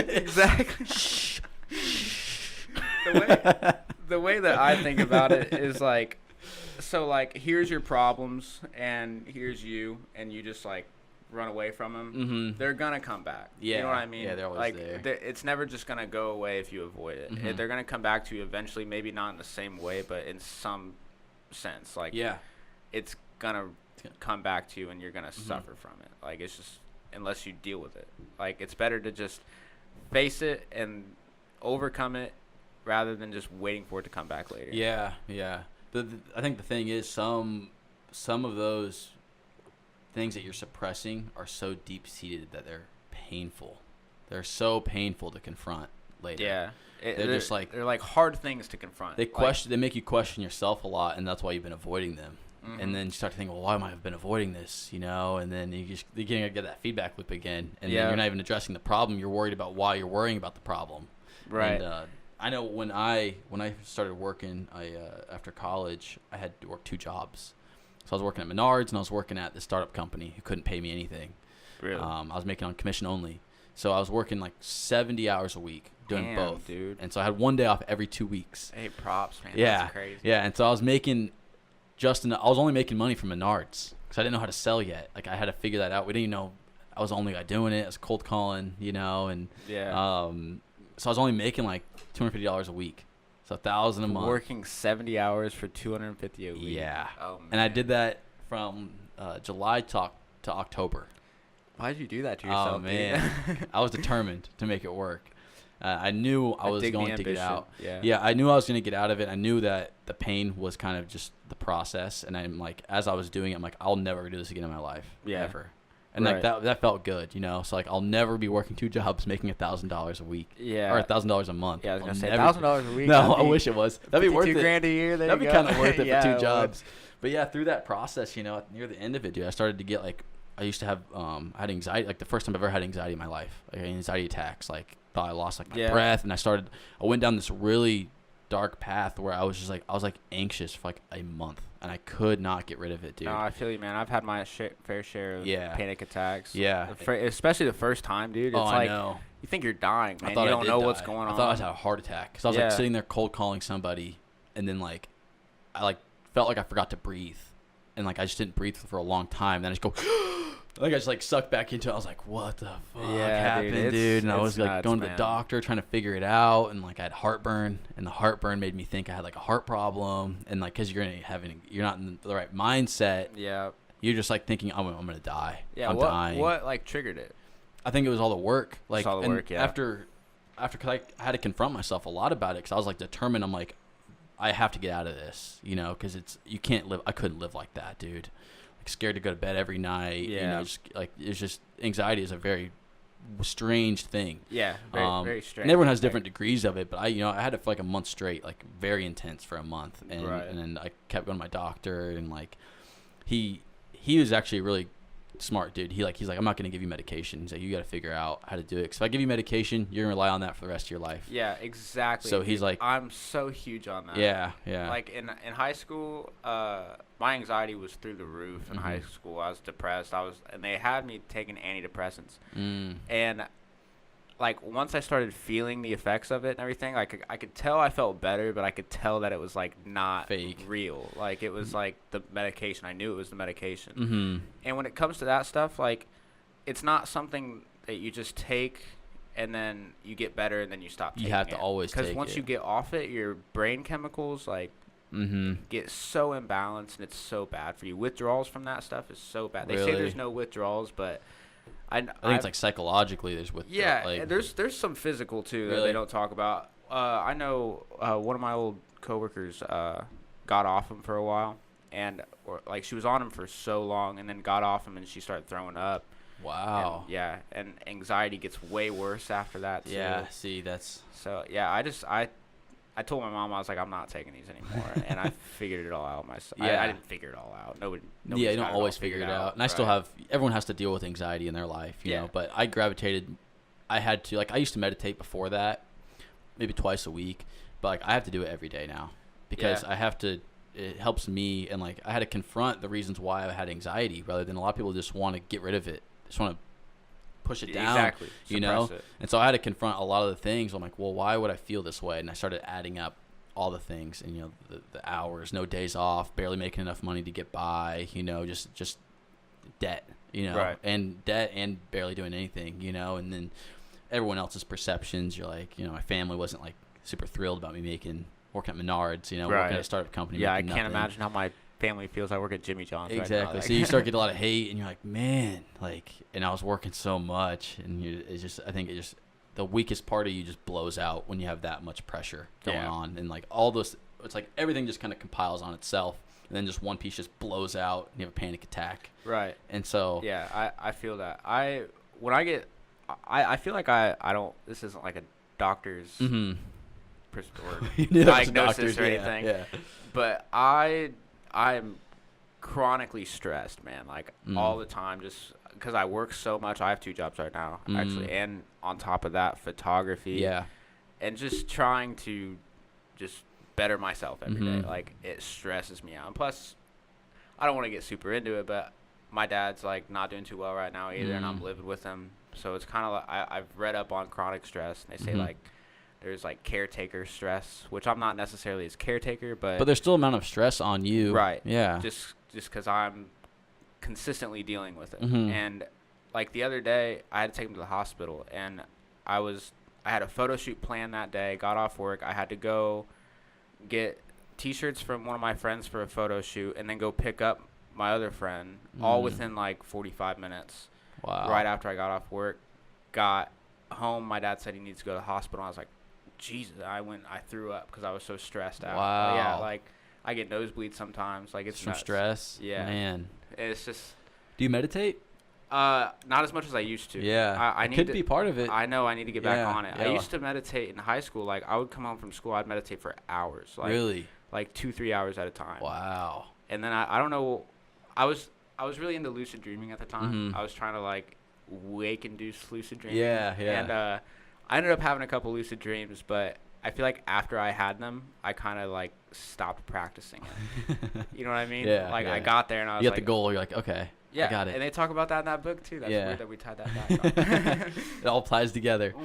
Exactly. the way that I think about it is like, so like here's your problems and here's you, and you just like run away from them. They're gonna come back. You know what I mean? Yeah, they're always there. It's never just gonna go away if you avoid it. They're gonna come back to you eventually, maybe not in the same way, but in some sense. Like, it's gonna come back to you, and you're gonna suffer from it. Like, it's just, unless you deal with it. Like, it's better to just face it and overcome it rather than just waiting for it to come back later. Yeah. I think the thing is, some of those things that you're suppressing are so deep-seated that they're painful. They're so painful to confront later. Yeah. They're just like, they're like hard things to confront. They make you question yourself a lot, and that's why you've been avoiding them. And then you start to think, well, why might I have been avoiding this? You know, and then you're going to get that feedback loop again, and then you're not even addressing the problem. You're worried about why you're worrying about the problem. Right. And I know when I started working, after college, I had to work 2 jobs. So I was working at Menards, and I was working at this startup company who couldn't pay me anything. Really? I was making on commission only. So I was working like 70 hours a week doing both. Dude. And so I had 1 day off every 2 weeks. Hey, props, man. Yeah. That's crazy. Yeah, and so I was making I was only making money from Menards because I didn't know how to sell yet. Like, I had to figure that out. We didn't even know I was the only guy doing it. I was cold calling, you know, and so I was only making like $250 a week. So $1,000 a month. Working 70 hours for $250 a week. Yeah. Oh, man. And I did that from July to October. Why did you do that to yourself? Oh, man. I was determined to make it work. I knew I was going to get out. Yeah, I knew I was going to get out of it. I knew that the pain was kind of just the process. And I'm like, as I was doing it, I'm like, I'll never do this again in my life. Yeah. Ever. And like that felt good, you know. So like, I'll never be working 2 jobs making $1,000 a week. Yeah. Or $1,000 a month. Yeah, I was gonna say $1,000 a week. No, I wish it was. That'd be worth it. $52,000 a year. That'd be kind of worth it for 2 jobs. But yeah, through that process, you know, near the end of it, dude, I started to get like, I used to have, I had anxiety, like the first time I've ever had anxiety in my life, like anxiety attacks, like thought I lost like my breath, and I went down this really dark path where I was just like, I was like anxious for like a month, and I could not get rid of it, dude. No, I feel you, man. I've had my fair share of panic attacks. Yeah. Especially the first time, dude. It's I know. You think you're dying, man. You don't know what's going on. I thought I was having a heart attack because I was like sitting there cold calling somebody, and then like, I like felt like I forgot to breathe, and like I just didn't breathe for a long time. Then I just go. Like I just like sucked back into it. I was like, "What the fuck happened, dude?" And I was like going to the doctor, trying to figure it out, and like I had heartburn, and the heartburn made me think I had like a heart problem, and like because you're not in the right mindset. Yeah. You're just like thinking, I'm gonna die. Yeah. I'm dying. What like triggered it? I think it was all the work. Like all the work. Yeah. After, cause I had to confront myself a lot about it, because I was like determined. I'm like, I have to get out of this, you know, because you can't live. I couldn't live like that, dude. Like scared to go to bed every night. Yeah. You know, just like it's just anxiety is a very strange thing. Yeah, very strange. And everyone has different degrees of it, but I had it for like a month straight, like very intense for a month, and then I kept going to my doctor, and like he was actually a really smart dude. He's like, I'm not going to give you medication. He's like, you got to figure out how to do it. Because if I give you medication, you're going to rely on that for the rest of your life. Yeah, exactly. So he's like, I'm so huge on that. Yeah. Like in high school, my anxiety was through the roof in high school. I was depressed. And they had me taking antidepressants. And like once I started feeling the effects of it and everything, like I could tell I felt better, but I could tell that it was like not fake, real. Like it was like the medication. I knew it was the medication. And when it comes to that stuff, like it's not something that you just take and then you get better and then you stop taking it. You have to always take it. Because once you get off it, your brain chemicals like get so imbalanced and it's so bad for you. Withdrawals from that stuff is so bad. They say there's no withdrawals, but I think it's like psychologically there's withdrawals. Yeah, like, there's some physical too that they don't talk about. I know one of my old coworkers got off him for a while, like she was on him for so long, and then got off him, and she started throwing up. Wow. And anxiety gets way worse after that too. Yeah, see, that's so. Yeah, I told my mom, I was like, I'm not taking these anymore, and I figured it all out myself. I didn't figure it all out. Nobody you don't always figure it out. And I still have, everyone has to deal with anxiety in their life, you know, but I had to, like, I used to meditate before that, maybe twice a week, but like I have to do it every day now because it helps me, and like I had to confront the reasons why I had anxiety rather than a lot of people just want to get rid of it, just want to push it down, exactly. You know? And so I had to confront a lot of the things. I'm like, well, why would I feel this way? And I started adding up all the things, and, you know, the hours, no days off, barely making enough money to get by, you know, just debt, you know, and debt and barely doing anything, you know, and then everyone else's perceptions. You're like, you know, my family wasn't like super thrilled about me working at Menards, you know, working at a startup company. Yeah, I can't imagine how my family feels. I work at Jimmy John's exactly right now. Like. So you start getting a lot of hate, and you're like, man, like, and I was working so much, and I think the weakest part of you just blows out when you have that much pressure going on, and like all those, it's like everything just kind of compiles on itself, and then just one piece just blows out, and you have a panic attack. Right. And so I feel that. I feel like I don't, this isn't like a doctor's diagnosis or anything. Yeah. But I'm chronically stressed, man, like all the time, just because I work so much. I have 2 jobs right now, actually, and on top of that, photography. Yeah. And just trying to just better myself every day. Like, it stresses me out. And plus, I don't want to get super into it, but my dad's, like, not doing too well right now either, and I'm living with him. So it's kind of like I've read up on chronic stress, and they say, like, there's, like, caretaker stress, which I'm not necessarily his caretaker, but there's still amount of stress on you. Right. Yeah. Just because I'm consistently dealing with it. And, like, the other day, I had to take him to the hospital, and I had a photo shoot planned that day, got off work. I had to go get T-shirts from one of my friends for a photo shoot and then go pick up my other friend, all within, like, 45 minutes. Wow. Right after I got off work. Got home, my dad said he needs to go to the hospital. I was like, Jesus, I threw up because I was so stressed out. Wow. Yeah, like, I get nosebleeds sometimes. Like, it's from nuts. Stress. Yeah. Man. It's just. Do you meditate? Not as much as I used to. Yeah. I need to be part of it. I know. I need to get back on it. Yeah. I used to meditate in high school. Like, I would come home from school. I'd meditate for hours. Like, really? Like 2-3 hours at a time. Wow. And then I don't know. I was really into lucid dreaming at the time. I was trying to, like, wake-induce lucid dreaming. Yeah. And I ended up having a couple lucid dreams, but I feel like after I had them, I kind of, like, stopped practicing it. You know what I mean? Yeah. Like, I got there and I was you like. You got the goal. You're like, okay. Yeah. I got it. And they talk about that in that book, too. That's weird that we tied that back on. It all ties together.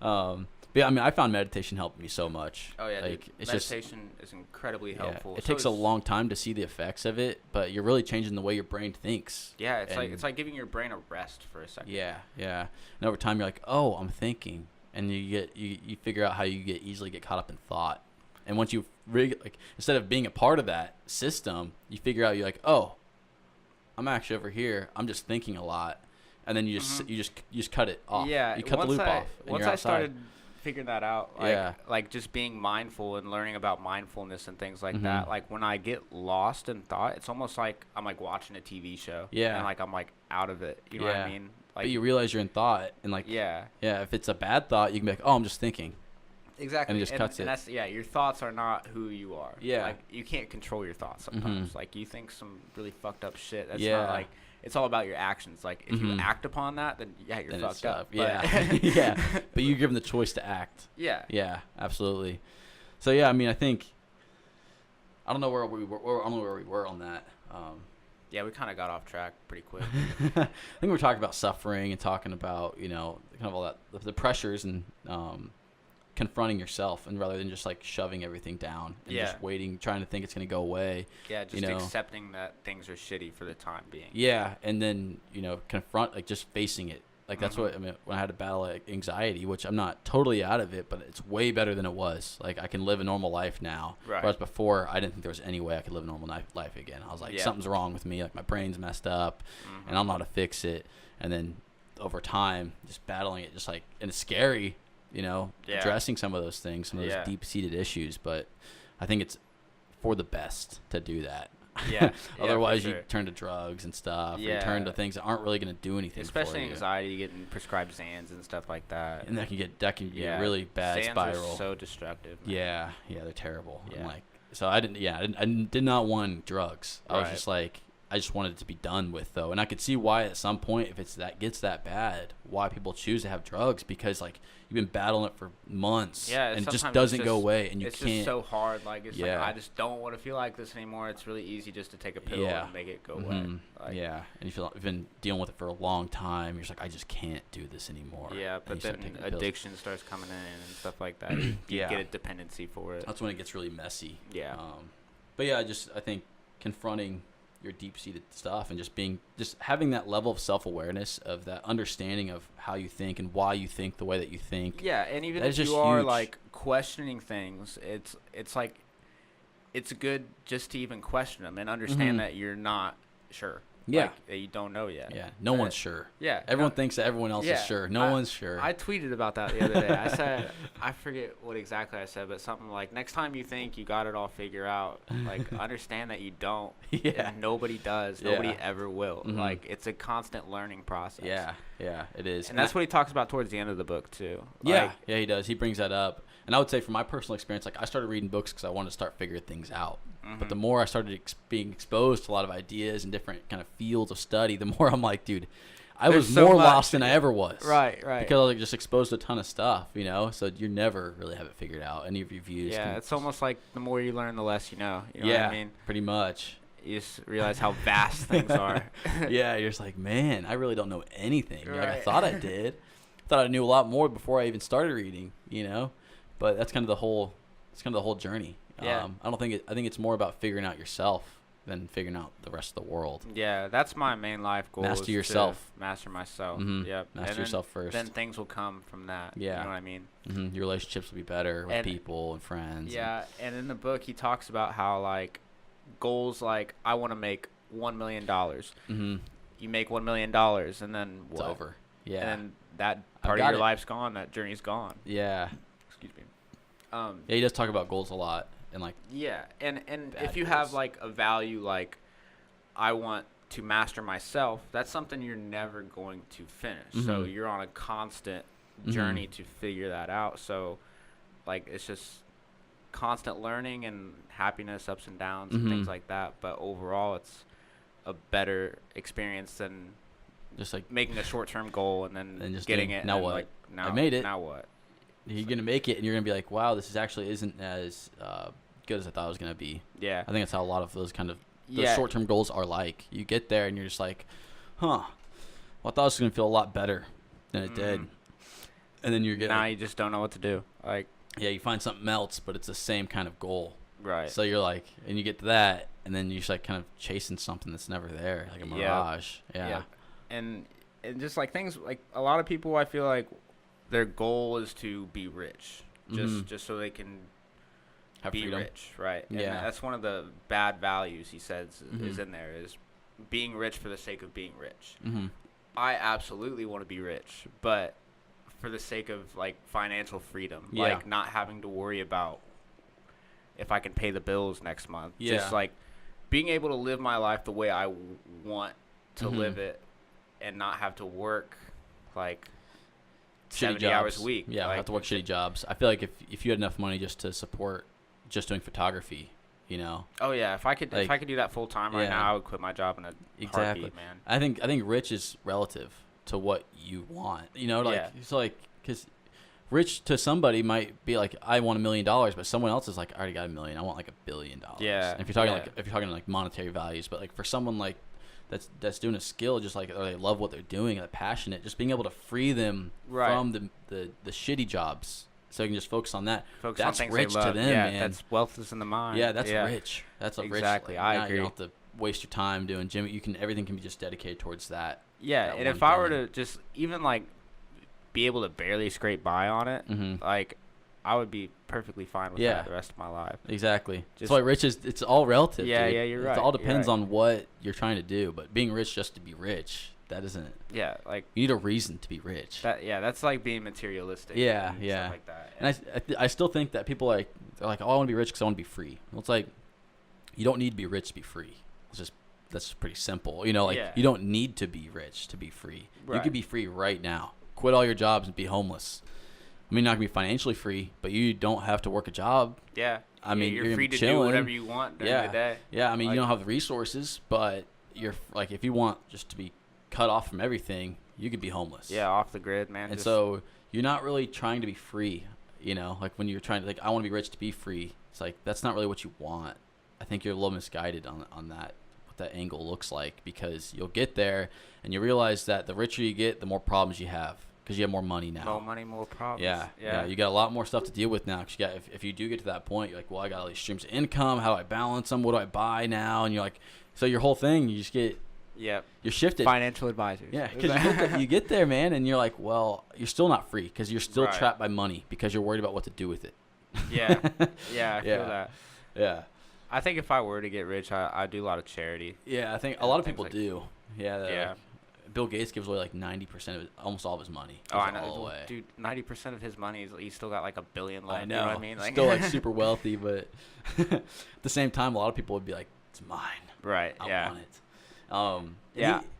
But yeah, I mean, I found meditation helped me so much. Oh, yeah. Like, dude. Meditation is incredibly helpful. It takes a long time to see the effects of it, but you're really changing the way your brain thinks. Yeah, it's like giving your brain a rest for a second. Yeah. And over time, you're like, oh, I'm thinking. And you figure out how you easily get caught up in thought. And once you really, like, instead of being a part of that system, you figure out, you're like, oh, I'm actually over here. I'm just thinking a lot. And then you just cut it off. Yeah. You cut the loop off. Once I started figuring that out. Like just being mindful and learning about mindfulness and things like that. Like when I get lost in thought, it's almost like I'm like watching a TV show. Yeah. And like I'm like out of it. You know what I mean? Like, but you realize you're in thought, and like if it's a bad thought, you can be like, oh, I'm just thinking. Exactly. And it just cuts it. And that's your thoughts are not who you are. Yeah. Like you can't control your thoughts sometimes. Like you think some really fucked up shit. That's not like. It's all about your actions. Like, if you act upon that, then, you're fucked up. Yeah. Yeah. But you're given the choice to act. Yeah. Yeah, absolutely. So, yeah, I mean, I think – I don't know where we were on that. Yeah, we kind of got off track pretty quick. I think we were talking about suffering and talking about, kind of all that – the pressures and confronting yourself, and rather than just like shoving everything down and just waiting, trying to think it's going to go away. Yeah, just accepting that things are shitty for the time being. Yeah, and then confront, like just facing it. Like that's what I mean when I had to battle anxiety, which I'm not totally out of it, but it's way better than it was. Like I can live a normal life now. Right. Whereas before, I didn't think there was any way I could live a normal life again. I was like, something's wrong with me. Like my brain's messed up, and I don't know how to fix it. And then over time, just battling it, just like, and it's scary. Addressing some of those things, some of those deep-seated issues. But I think it's for the best to do that. Yeah. Otherwise, you turn to drugs and stuff. Yeah. Or you turn to things that aren't really going to do anything. Especially anxiety, getting prescribed Xans and stuff like that. And that can get a really bad Xans spiral. Are so destructive. Man. Yeah, they're terrible. Yeah. I did not want drugs. I was just like, I just wanted it to be done with, though. And I could see why at some point, if it's gets that bad, why people choose to have drugs, because like you've been battling it for months, and it just doesn't go away, and you can't. It's just so hard. Like it's like I just don't want to feel like this anymore. It's really easy just to take a pill and make it go away. Like, and you feel like you've been dealing with it for a long time. You're just like, I just can't do this anymore. Yeah, but then addiction starts coming in and stuff like that. You get a dependency for it. That's when it gets really messy. Yeah. But yeah, I think confronting your deep-seated stuff and just having that level of self-awareness, of that understanding of how you think and why you think the way that you think. Yeah, and even if you are like questioning things, it's like it's good just to even question them and understand that you're not sure. Yeah. Like, that you don't know yet. Yeah. No one's sure. Yeah. Everyone thinks that everyone else is sure. No one's sure. I tweeted about that the other day. I said, I forget what exactly I said, but something like, next time you think you got it all figured out, like, understand that you don't. Yeah. And nobody does. Nobody ever will. Like, it's a constant learning process. Yeah. Yeah, it is. And that's what he talks about towards the end of the book, too. Yeah. Like, yeah, he does. He brings that up. And I would say from my personal experience, like I started reading books because I wanted to start figuring things out. But the more I started being exposed to a lot of ideas and different kind of fields of study, the more I'm like, dude, I was more lost than I ever was. Right. Because I was just exposed to a ton of stuff, So you never really have it figured out. Any of your views. Yeah, it's almost like the more you learn, the less you know. You know what I mean? Pretty much. You just realize how vast things are. Yeah, you're just like, man, I really don't know anything. Right. Like I thought I did. I thought I knew a lot more before I even started reading, But that's kind of the whole. It's kind of the whole journey. Yeah. I think it's more about figuring out yourself than figuring out the rest of the world. Yeah, that's my main life goal. Master yourself. Master myself. Yep. Master yourself first. Then things will come from that. Yeah. You know what I mean? Your relationships will be better with people and friends. Yeah, and in the book he talks about how like goals, like I want to make $1 million. You make $1 million and then what? It's over. Yeah. And that part of your life's gone. That journey's gone. Yeah. Excuse me. Yeah, he does talk about goals a lot. And like and if you have like a value like I want to master myself, that's something you're never going to finish. So you're on a constant journey to figure that out. So like it's just constant learning and happiness, ups and downs and things like that. But overall it's a better experience than just like making a short-term goal and then just getting it. Now what? Like, I made it. Now what? You're going to make it, and you're going to be like, wow, this isn't as good as I thought it was going to be. Yeah. I think that's how a lot of those kind of short-term goals are like. You get there, and you're just like, well, I thought it was going to feel a lot better than it did. And then you just don't know what to do. Like, yeah, you find something else, but it's the same kind of goal. Right. So you're like, and you get to that, and then you're just like kind of chasing something that's never there, like a mirage. Yeah. And just like things, like a lot of people, I feel like, their goal is to be rich, just so they can be freedom. Rich, right? And that's one of the bad values he says is in there, is being rich for the sake of being rich. I absolutely want to be rich, but for the sake of like financial freedom, like not having to worry about if I can pay the bills next month. Just like being able to live my life the way I want to live it, and not have to work like 70 hours a week. Yeah, like, I have to work shitty jobs. I feel like if you had enough money just to support just doing photography, you know. Oh yeah, if I could do that full time right now, I would quit my job in a heartbeat, man. I think rich is relative to what you want. You know, like it's like because rich to somebody might be like, I want $1 million, but someone else is like, I already got $1 million. I want like $1 billion. Yeah. And if you're talking like monetary values, but like for someone like that's doing a skill, just like, or they love what they're doing and they're passionate, just being able to free them from the shitty jobs, so you can just focus on that. That's rich to them, man. That's wealth is in the mind. Yeah, that's rich. That's a exactly. rich. Like, I agree. You don't have to waste your time doing gym. Everything can be just dedicated towards that. Yeah, that and if I were to just even like be able to barely scrape by on it, like I would be perfectly fine with that the rest of my life. Exactly. That's why rich is, it's all relative. Yeah, dude. yeah, you're right. It all depends on what you're trying to do, but being rich just to be rich, that isn't. Yeah, like you need a reason to be rich. That's like being materialistic. Yeah, and yeah. Stuff like that. And I still think that people they're like, oh, I want to be rich because I want to be free. Well, it's like you don't need to be rich to be free. That's pretty simple. You know, like you don't need to be rich to be free. Right. You could be free right now. Quit all your jobs and be homeless. I mean, not gonna be financially free, but you don't have to work a job. Yeah. I mean, you're free to do whatever you want during the day. Yeah. I mean, you don't have the resources, but you're like, if you want just to be cut off from everything, you could be homeless. Yeah, off the grid, man. And so you're not really trying to be free. You know, like when you're trying to I want to be rich to be free. It's like that's not really what you want. I think you're a little misguided on that. That angle looks like, because you'll get there and you realize that the richer you get, the more problems you have, because you have more money now. More money, more problems. Yeah. You got a lot more stuff to deal with now. Cause you got, if you do get to that point, you're like, well, I got all these streams of income. How do I balance them? What do I buy now? And you're like, so your whole thing, you just get, you're shifted. Financial advisors. Yeah, because you get there, man, and you're like, well, you're still not free because you're still trapped by money because you're worried about what to do with it. Yeah, I feel that. Yeah. I think if I were to get rich, I do a lot of charity. Yeah, I think a lot of people do. Yeah. Like, Bill Gates gives away like 90% of almost all of his money. Oh, I know. Dude, 90% of his money, he's still got like $1 billion left. I know. You know what I mean? Like, still like super wealthy, but at the same time, a lot of people would be like, it's mine. Right, I want it.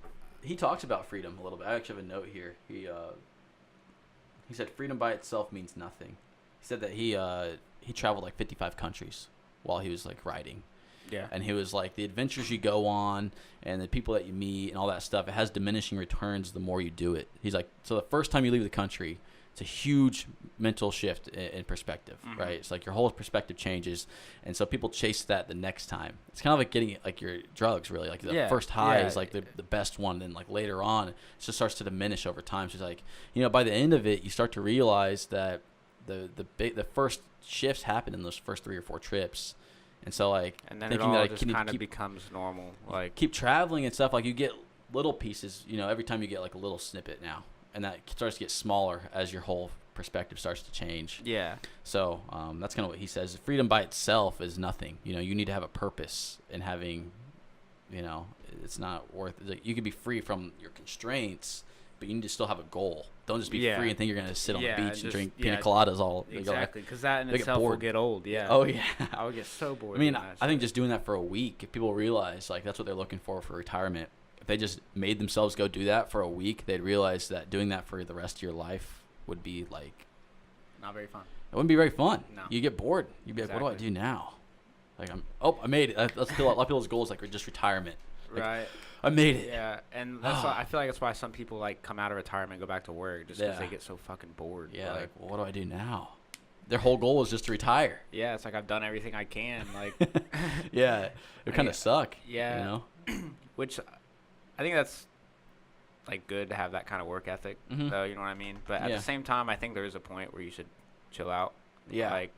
He talks about freedom a little bit. I actually have a note here. He said freedom by itself means nothing. He said that he traveled like 55 countries while he was like writing. Yeah. And he was like, the adventures you go on and the people that you meet and all that stuff, it has diminishing returns the more you do it. He's like, so the first time you leave the country, it's a huge mental shift in perspective, right? It's like your whole perspective changes. And so people chase that the next time. It's kind of like getting like your drugs, really. Like the first high is like the best one. And like later on, it just starts to diminish over time. So it's like, you know, by the end of it, you start to realize that the first shifts happen in those first 3 or 4 trips. And so like, and then it all just kind of becomes normal. Like keep traveling and stuff. Like you get little pieces, you know, every time you get like a little snippet now, and that starts to get smaller as your whole perspective starts to change. Yeah. So that's kind of what he says. Freedom by itself is nothing. You know, you need to have a purpose in having, you know, it's not worth it. Like, you can be free from your constraints, but you need to still have a goal. Don't just be free and think you're going to sit on the beach and drink pina coladas all. Exactly, because that in itself will get old. Yeah. Oh, yeah. I would get so bored. I mean, I think just doing that for a week, if people realize, like, that's what they're looking for retirement, if they just made themselves go do that for a week, they'd realize that doing that for the rest of your life would be, like... not very fun. It wouldn't be very fun. No. You get bored. You'd be like, what do I do now? Like, I made it. That's a lot of people's goals, like, just retirement. Like, right. I made it. Yeah, and that's why I feel like that's why some people like come out of retirement and go back to work just because they get so fucking bored. Yeah, like, well, what do I do now? Their whole goal is just to retire. Yeah, it's like I've done everything I can. Like, yeah, it kind of suck. Yeah, you know, which I think that's like good to have that kind of work ethic. Though, you know what I mean. But at the same time, I think there is a point where you should chill out. Yeah, like.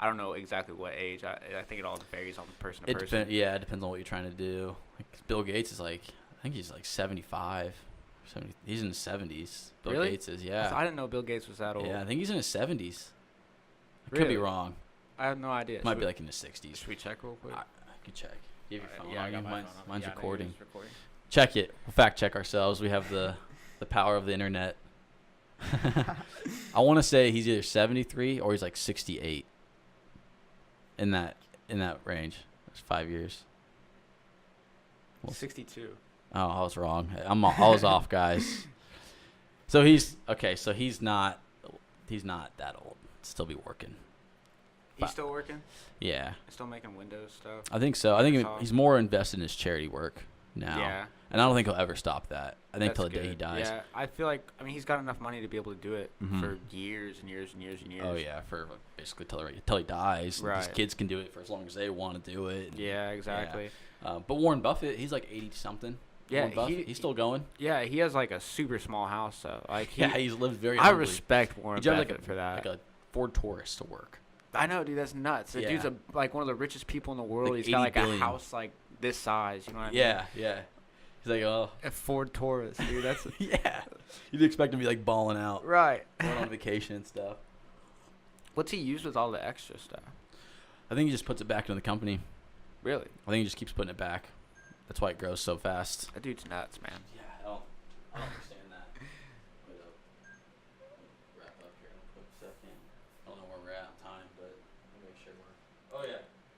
I don't know exactly what age. I think it all varies on person to person. It depends on what you're trying to do. Like Bill Gates is like, I think he's like 75. 70, he's in his 70s. Bill Gates is, yeah. I didn't know Bill Gates was that old. Yeah, I think he's in his 70s. I could be wrong. I have no idea. Might be like in his 60s. Should we check real quick? I can check. You have your phone on. I got my phone on. Mine's recording. Recording. Check it. We'll fact check ourselves. We have the power of the internet. I want to say he's either 73 or he's like 68. In that range. It's 5 years. Well, 62. Oh, I was wrong. I was off, guys. So he's okay. So he's not that old. Still be working. He's still working? Yeah. Still making Windows stuff? I think so. I think he's more invested in his charity work now. Yeah. And I don't think he'll ever stop that. I think till the day he dies. Yeah. I feel like, he's got enough money to be able to do it for years and years and years and years. Oh, yeah. For basically till he dies. Right. His kids can do it for as long as they want to do it. Yeah, exactly. Yeah. But Warren Buffett, he's like 80-something. Yeah, he's still going. Yeah, he has like a super small house though. Like he's lived very. I respect Warren Buffett for that. Like a Ford Taurus to work. I know, dude. That's nuts. The dude's like one of the richest people in the world. Like he's got like a house like this size. You know what I mean? Yeah. He's like, oh, a Ford Taurus, dude. That's yeah. You'd expect him to be like balling out, right? Going on vacation and stuff. What's he used with all the extra stuff? I think he just puts it back into the company. Really? I think he just keeps putting it back. That's why it grows so fast. That dude's nuts, man. Yeah, I don't understand that. Wrap up here in a quick second. I don't know where we're at on time, but let me make sure we're.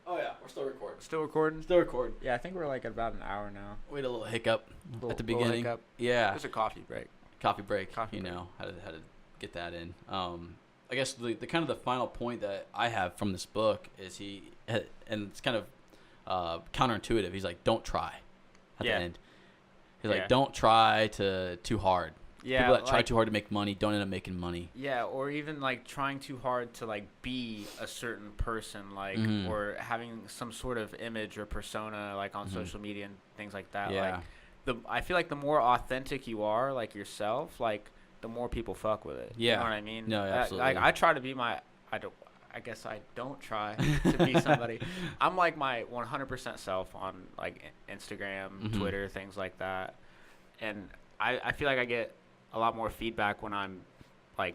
Oh yeah, we're still recording. Still recording? Yeah, I think we're like at about an hour now. We had a little hiccup at the beginning. Hiccup. Yeah. It was a coffee break. How to get that in. I guess the kind of the final point that I have from this book is and it's kind of counterintuitive. He's like, don't try at the end. He's like, don't try too hard. Yeah, people that try too hard to make money don't end up making money. Yeah, or even like trying too hard to like be a certain person, like or having some sort of image or persona like on social media and things like that. Yeah. Like I feel like the more authentic you are, like yourself, like the more people fuck with it. Yeah. You know what I mean? No, absolutely. I try to be I guess I don't try to be somebody. I'm like my 100% self on like Instagram, Twitter, things like that. And I feel like I get a lot more feedback when I'm like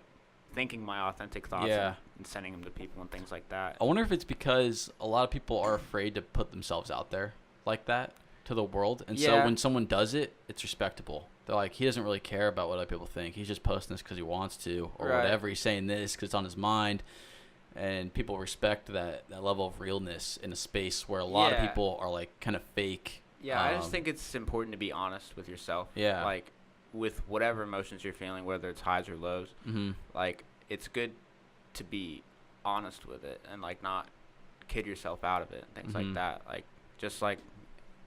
thinking my authentic thoughts and sending them to people and things like that. I wonder if it's because a lot of people are afraid to put themselves out there like that to the world. And so when someone does it, it's respectable. They're like, he doesn't really care about what other people think. He's just posting this because he wants to or whatever. He's saying this because it's on his mind. And people respect that level of realness in a space where a lot of people are like kind of fake. Yeah, I just think it's important to be honest with yourself. Yeah. Like with whatever emotions you're feeling, whether it's highs or lows, like it's good to be honest with it and like not kid yourself out of it and things like that. Like just like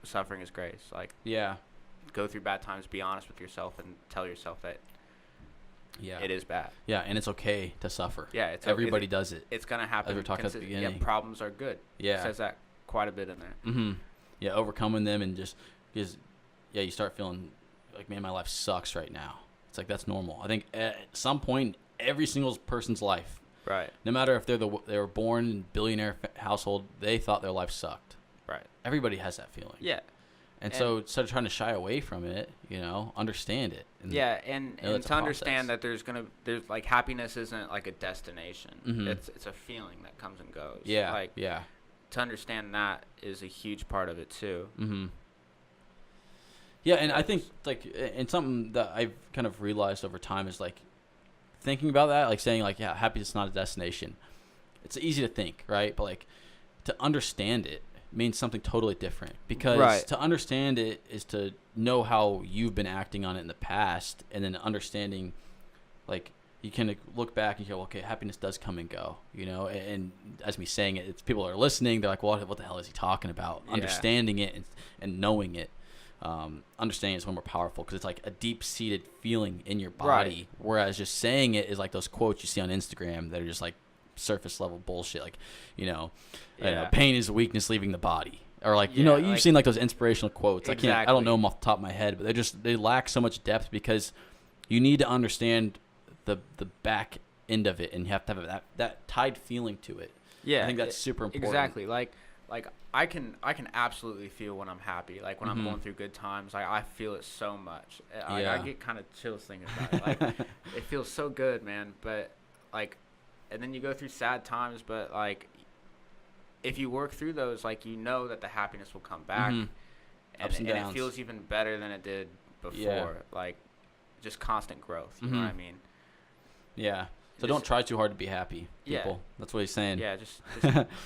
suffering is grace. Like go through bad times, be honest with yourself and tell yourself that it is bad. Yeah, and it's okay to suffer. Yeah, everybody does it. It's gonna happen. As we talked at the beginning. Yeah, problems are good. Yeah, it says that quite a bit in there. Yeah, overcoming them and just because you start feeling like, man, my life sucks right now. It's like that's normal. I think at some point, every single person's life, right? No matter if they were born in a billionaire household, they thought their life sucked. Right. Everybody has that feeling. Yeah. And so instead of trying to shy away from it, understand it. And, and to understand that there's like happiness isn't like a destination. It's a feeling that comes and goes. Yeah. Like to understand that is a huge part of it too. Yeah, and I think like and something that I've kind of realized over time is like thinking about that, like saying like happiness is not a destination. It's easy to think, right? But like to understand it means something totally different because to understand it is to know how you've been acting on it in the past, and then understanding like you can look back and go, okay, happiness does come and go, and as me saying it, it's people are listening, they're like, well, what the hell is he talking about? Understanding it and knowing it, understanding is way more powerful because it's like a deep-seated feeling in your body, whereas just saying it is like those quotes you see on Instagram that are just like surface level bullshit, like pain is weakness leaving the body, or like you've seen like those inspirational quotes. Exactly. I don't know them off the top of my head, but they lack so much depth because you need to understand the back end of it, and you have to have that tied feeling to it. I think that's super important. Exactly. Like I can absolutely feel when I'm happy, like when I'm going through good times. I feel it so much. I get kind of chills thinking about it. Like it feels so good, man. But like, and then you go through sad times, but like if you work through those, like that the happiness will come back, and it feels even better than it did before. Like just constant growth. You know what I mean? Yeah. So don't try too hard to be happy, people. Yeah. That's what he's saying. Yeah, just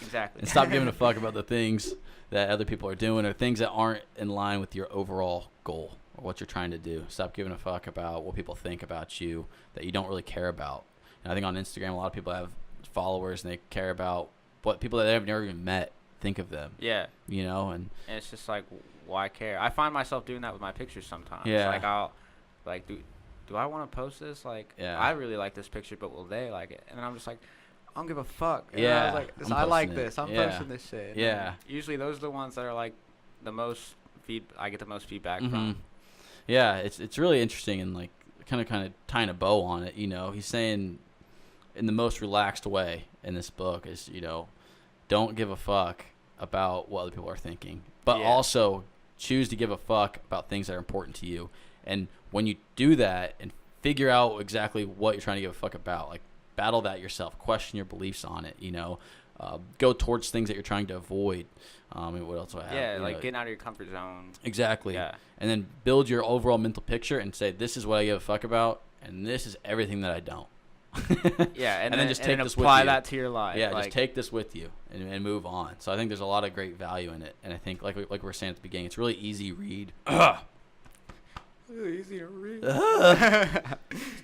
exactly. And stop giving a fuck about the things that other people are doing or things that aren't in line with your overall goal or what you're trying to do. Stop giving a fuck about what people think about you that you don't really care about. And I think on Instagram, a lot of people have followers and they care about what people that they've never even met think of them. Yeah. You know, and it's just like, why care? I find myself doing that with my pictures sometimes. Yeah. Like I'll, like, do I want to post this? Like, I really like this picture, but will they like it? And then I'm just like, I don't give a fuck. And yeah. I was like, I like this. I'm posting this shit. And yeah. Usually those are the ones that are like the most I get the most feedback from. Yeah, it's really interesting and like kind of tying a bow on it. You know, he's saying in the most relaxed way in this book is, you know, don't give a fuck about what other people are thinking, but also choose to give a fuck about things that are important to you. And when you do that and figure out exactly what you're trying to give a fuck about, like battle that yourself, question your beliefs on it, you know, go towards things that you're trying to avoid. What else do I have? Yeah, like getting out of your comfort zone. Exactly. Yeah. And then build your overall mental picture and say, this is what I give a fuck about, and this is everything that I don't. Yeah, and then just take this apply with you. that to your life. Yeah, just take this with you and move on. So I think there's a lot of great value in it, and I think like we were saying at the beginning, it's really easy read. Easy to read.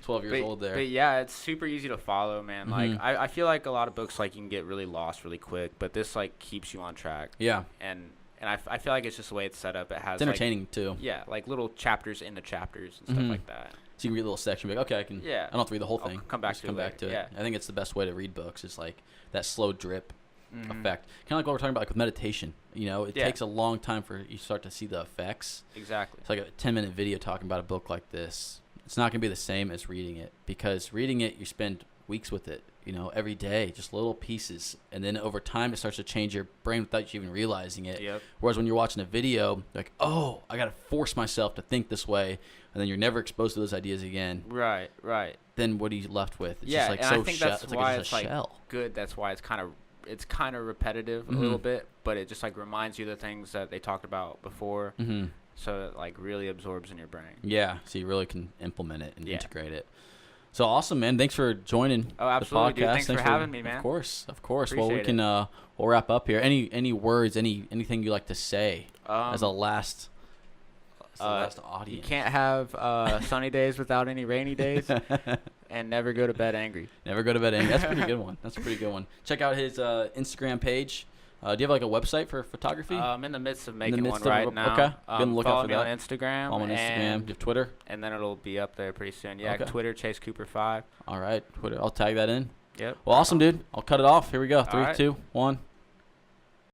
12 years old there. But yeah, it's super easy to follow, man. Like I feel like a lot of books, like you can get really lost really quick, but this like keeps you on track. Yeah. And I feel like it's just the way it's set up. It has it's entertaining too. Yeah, like little chapters in the chapters and stuff like that. So you can read a little section, be like, okay, I don't have to read the whole thing. I'll come back to it. Yeah. I think it's the best way to read books is like that slow drip effect. Kind of like what we're talking about like with meditation. You know, it takes a long time for you start to see the effects. Exactly. It's like a 10-minute video talking about a book like this. It's not going to be the same as reading it, because reading it, you spend weeks with it, you know, every day, just little pieces. And then over time, it starts to change your brain without you even realizing it. Yep. Whereas when you're watching a video, like, oh, I got to force myself to think this way. And then you're never exposed to those ideas again. Right. Then what are you left with? It's yeah, just like and so I think that's why it's like good. That's why it's kind of repetitive a little bit, but it just like reminds you of the things that they talked about before. So it like really absorbs in your brain. Yeah, so you really can implement it and integrate it. So awesome, man. Thanks for joining the podcast. Dude. Thanks for having me, man. Of course. Appreciate well, we can we'll wrap up here. Any words, anything you like to say as a last audience? You can't have sunny days without any rainy days, and never go to bed angry. Never go to bed angry. That's a pretty good one. Check out his Instagram page. Do you have like a website for photography? I'm in the midst of making one right now. Okay. Look follow out for me that. on Instagram. Follow me on Instagram. Do you have Twitter? And then it'll be up there pretty soon. Yeah, okay. Twitter, Chase Cooper 5. All right, Twitter. I'll tag that in. Yep. Well, awesome, dude. I'll cut it off. Here we go. 3, right. 2, 1.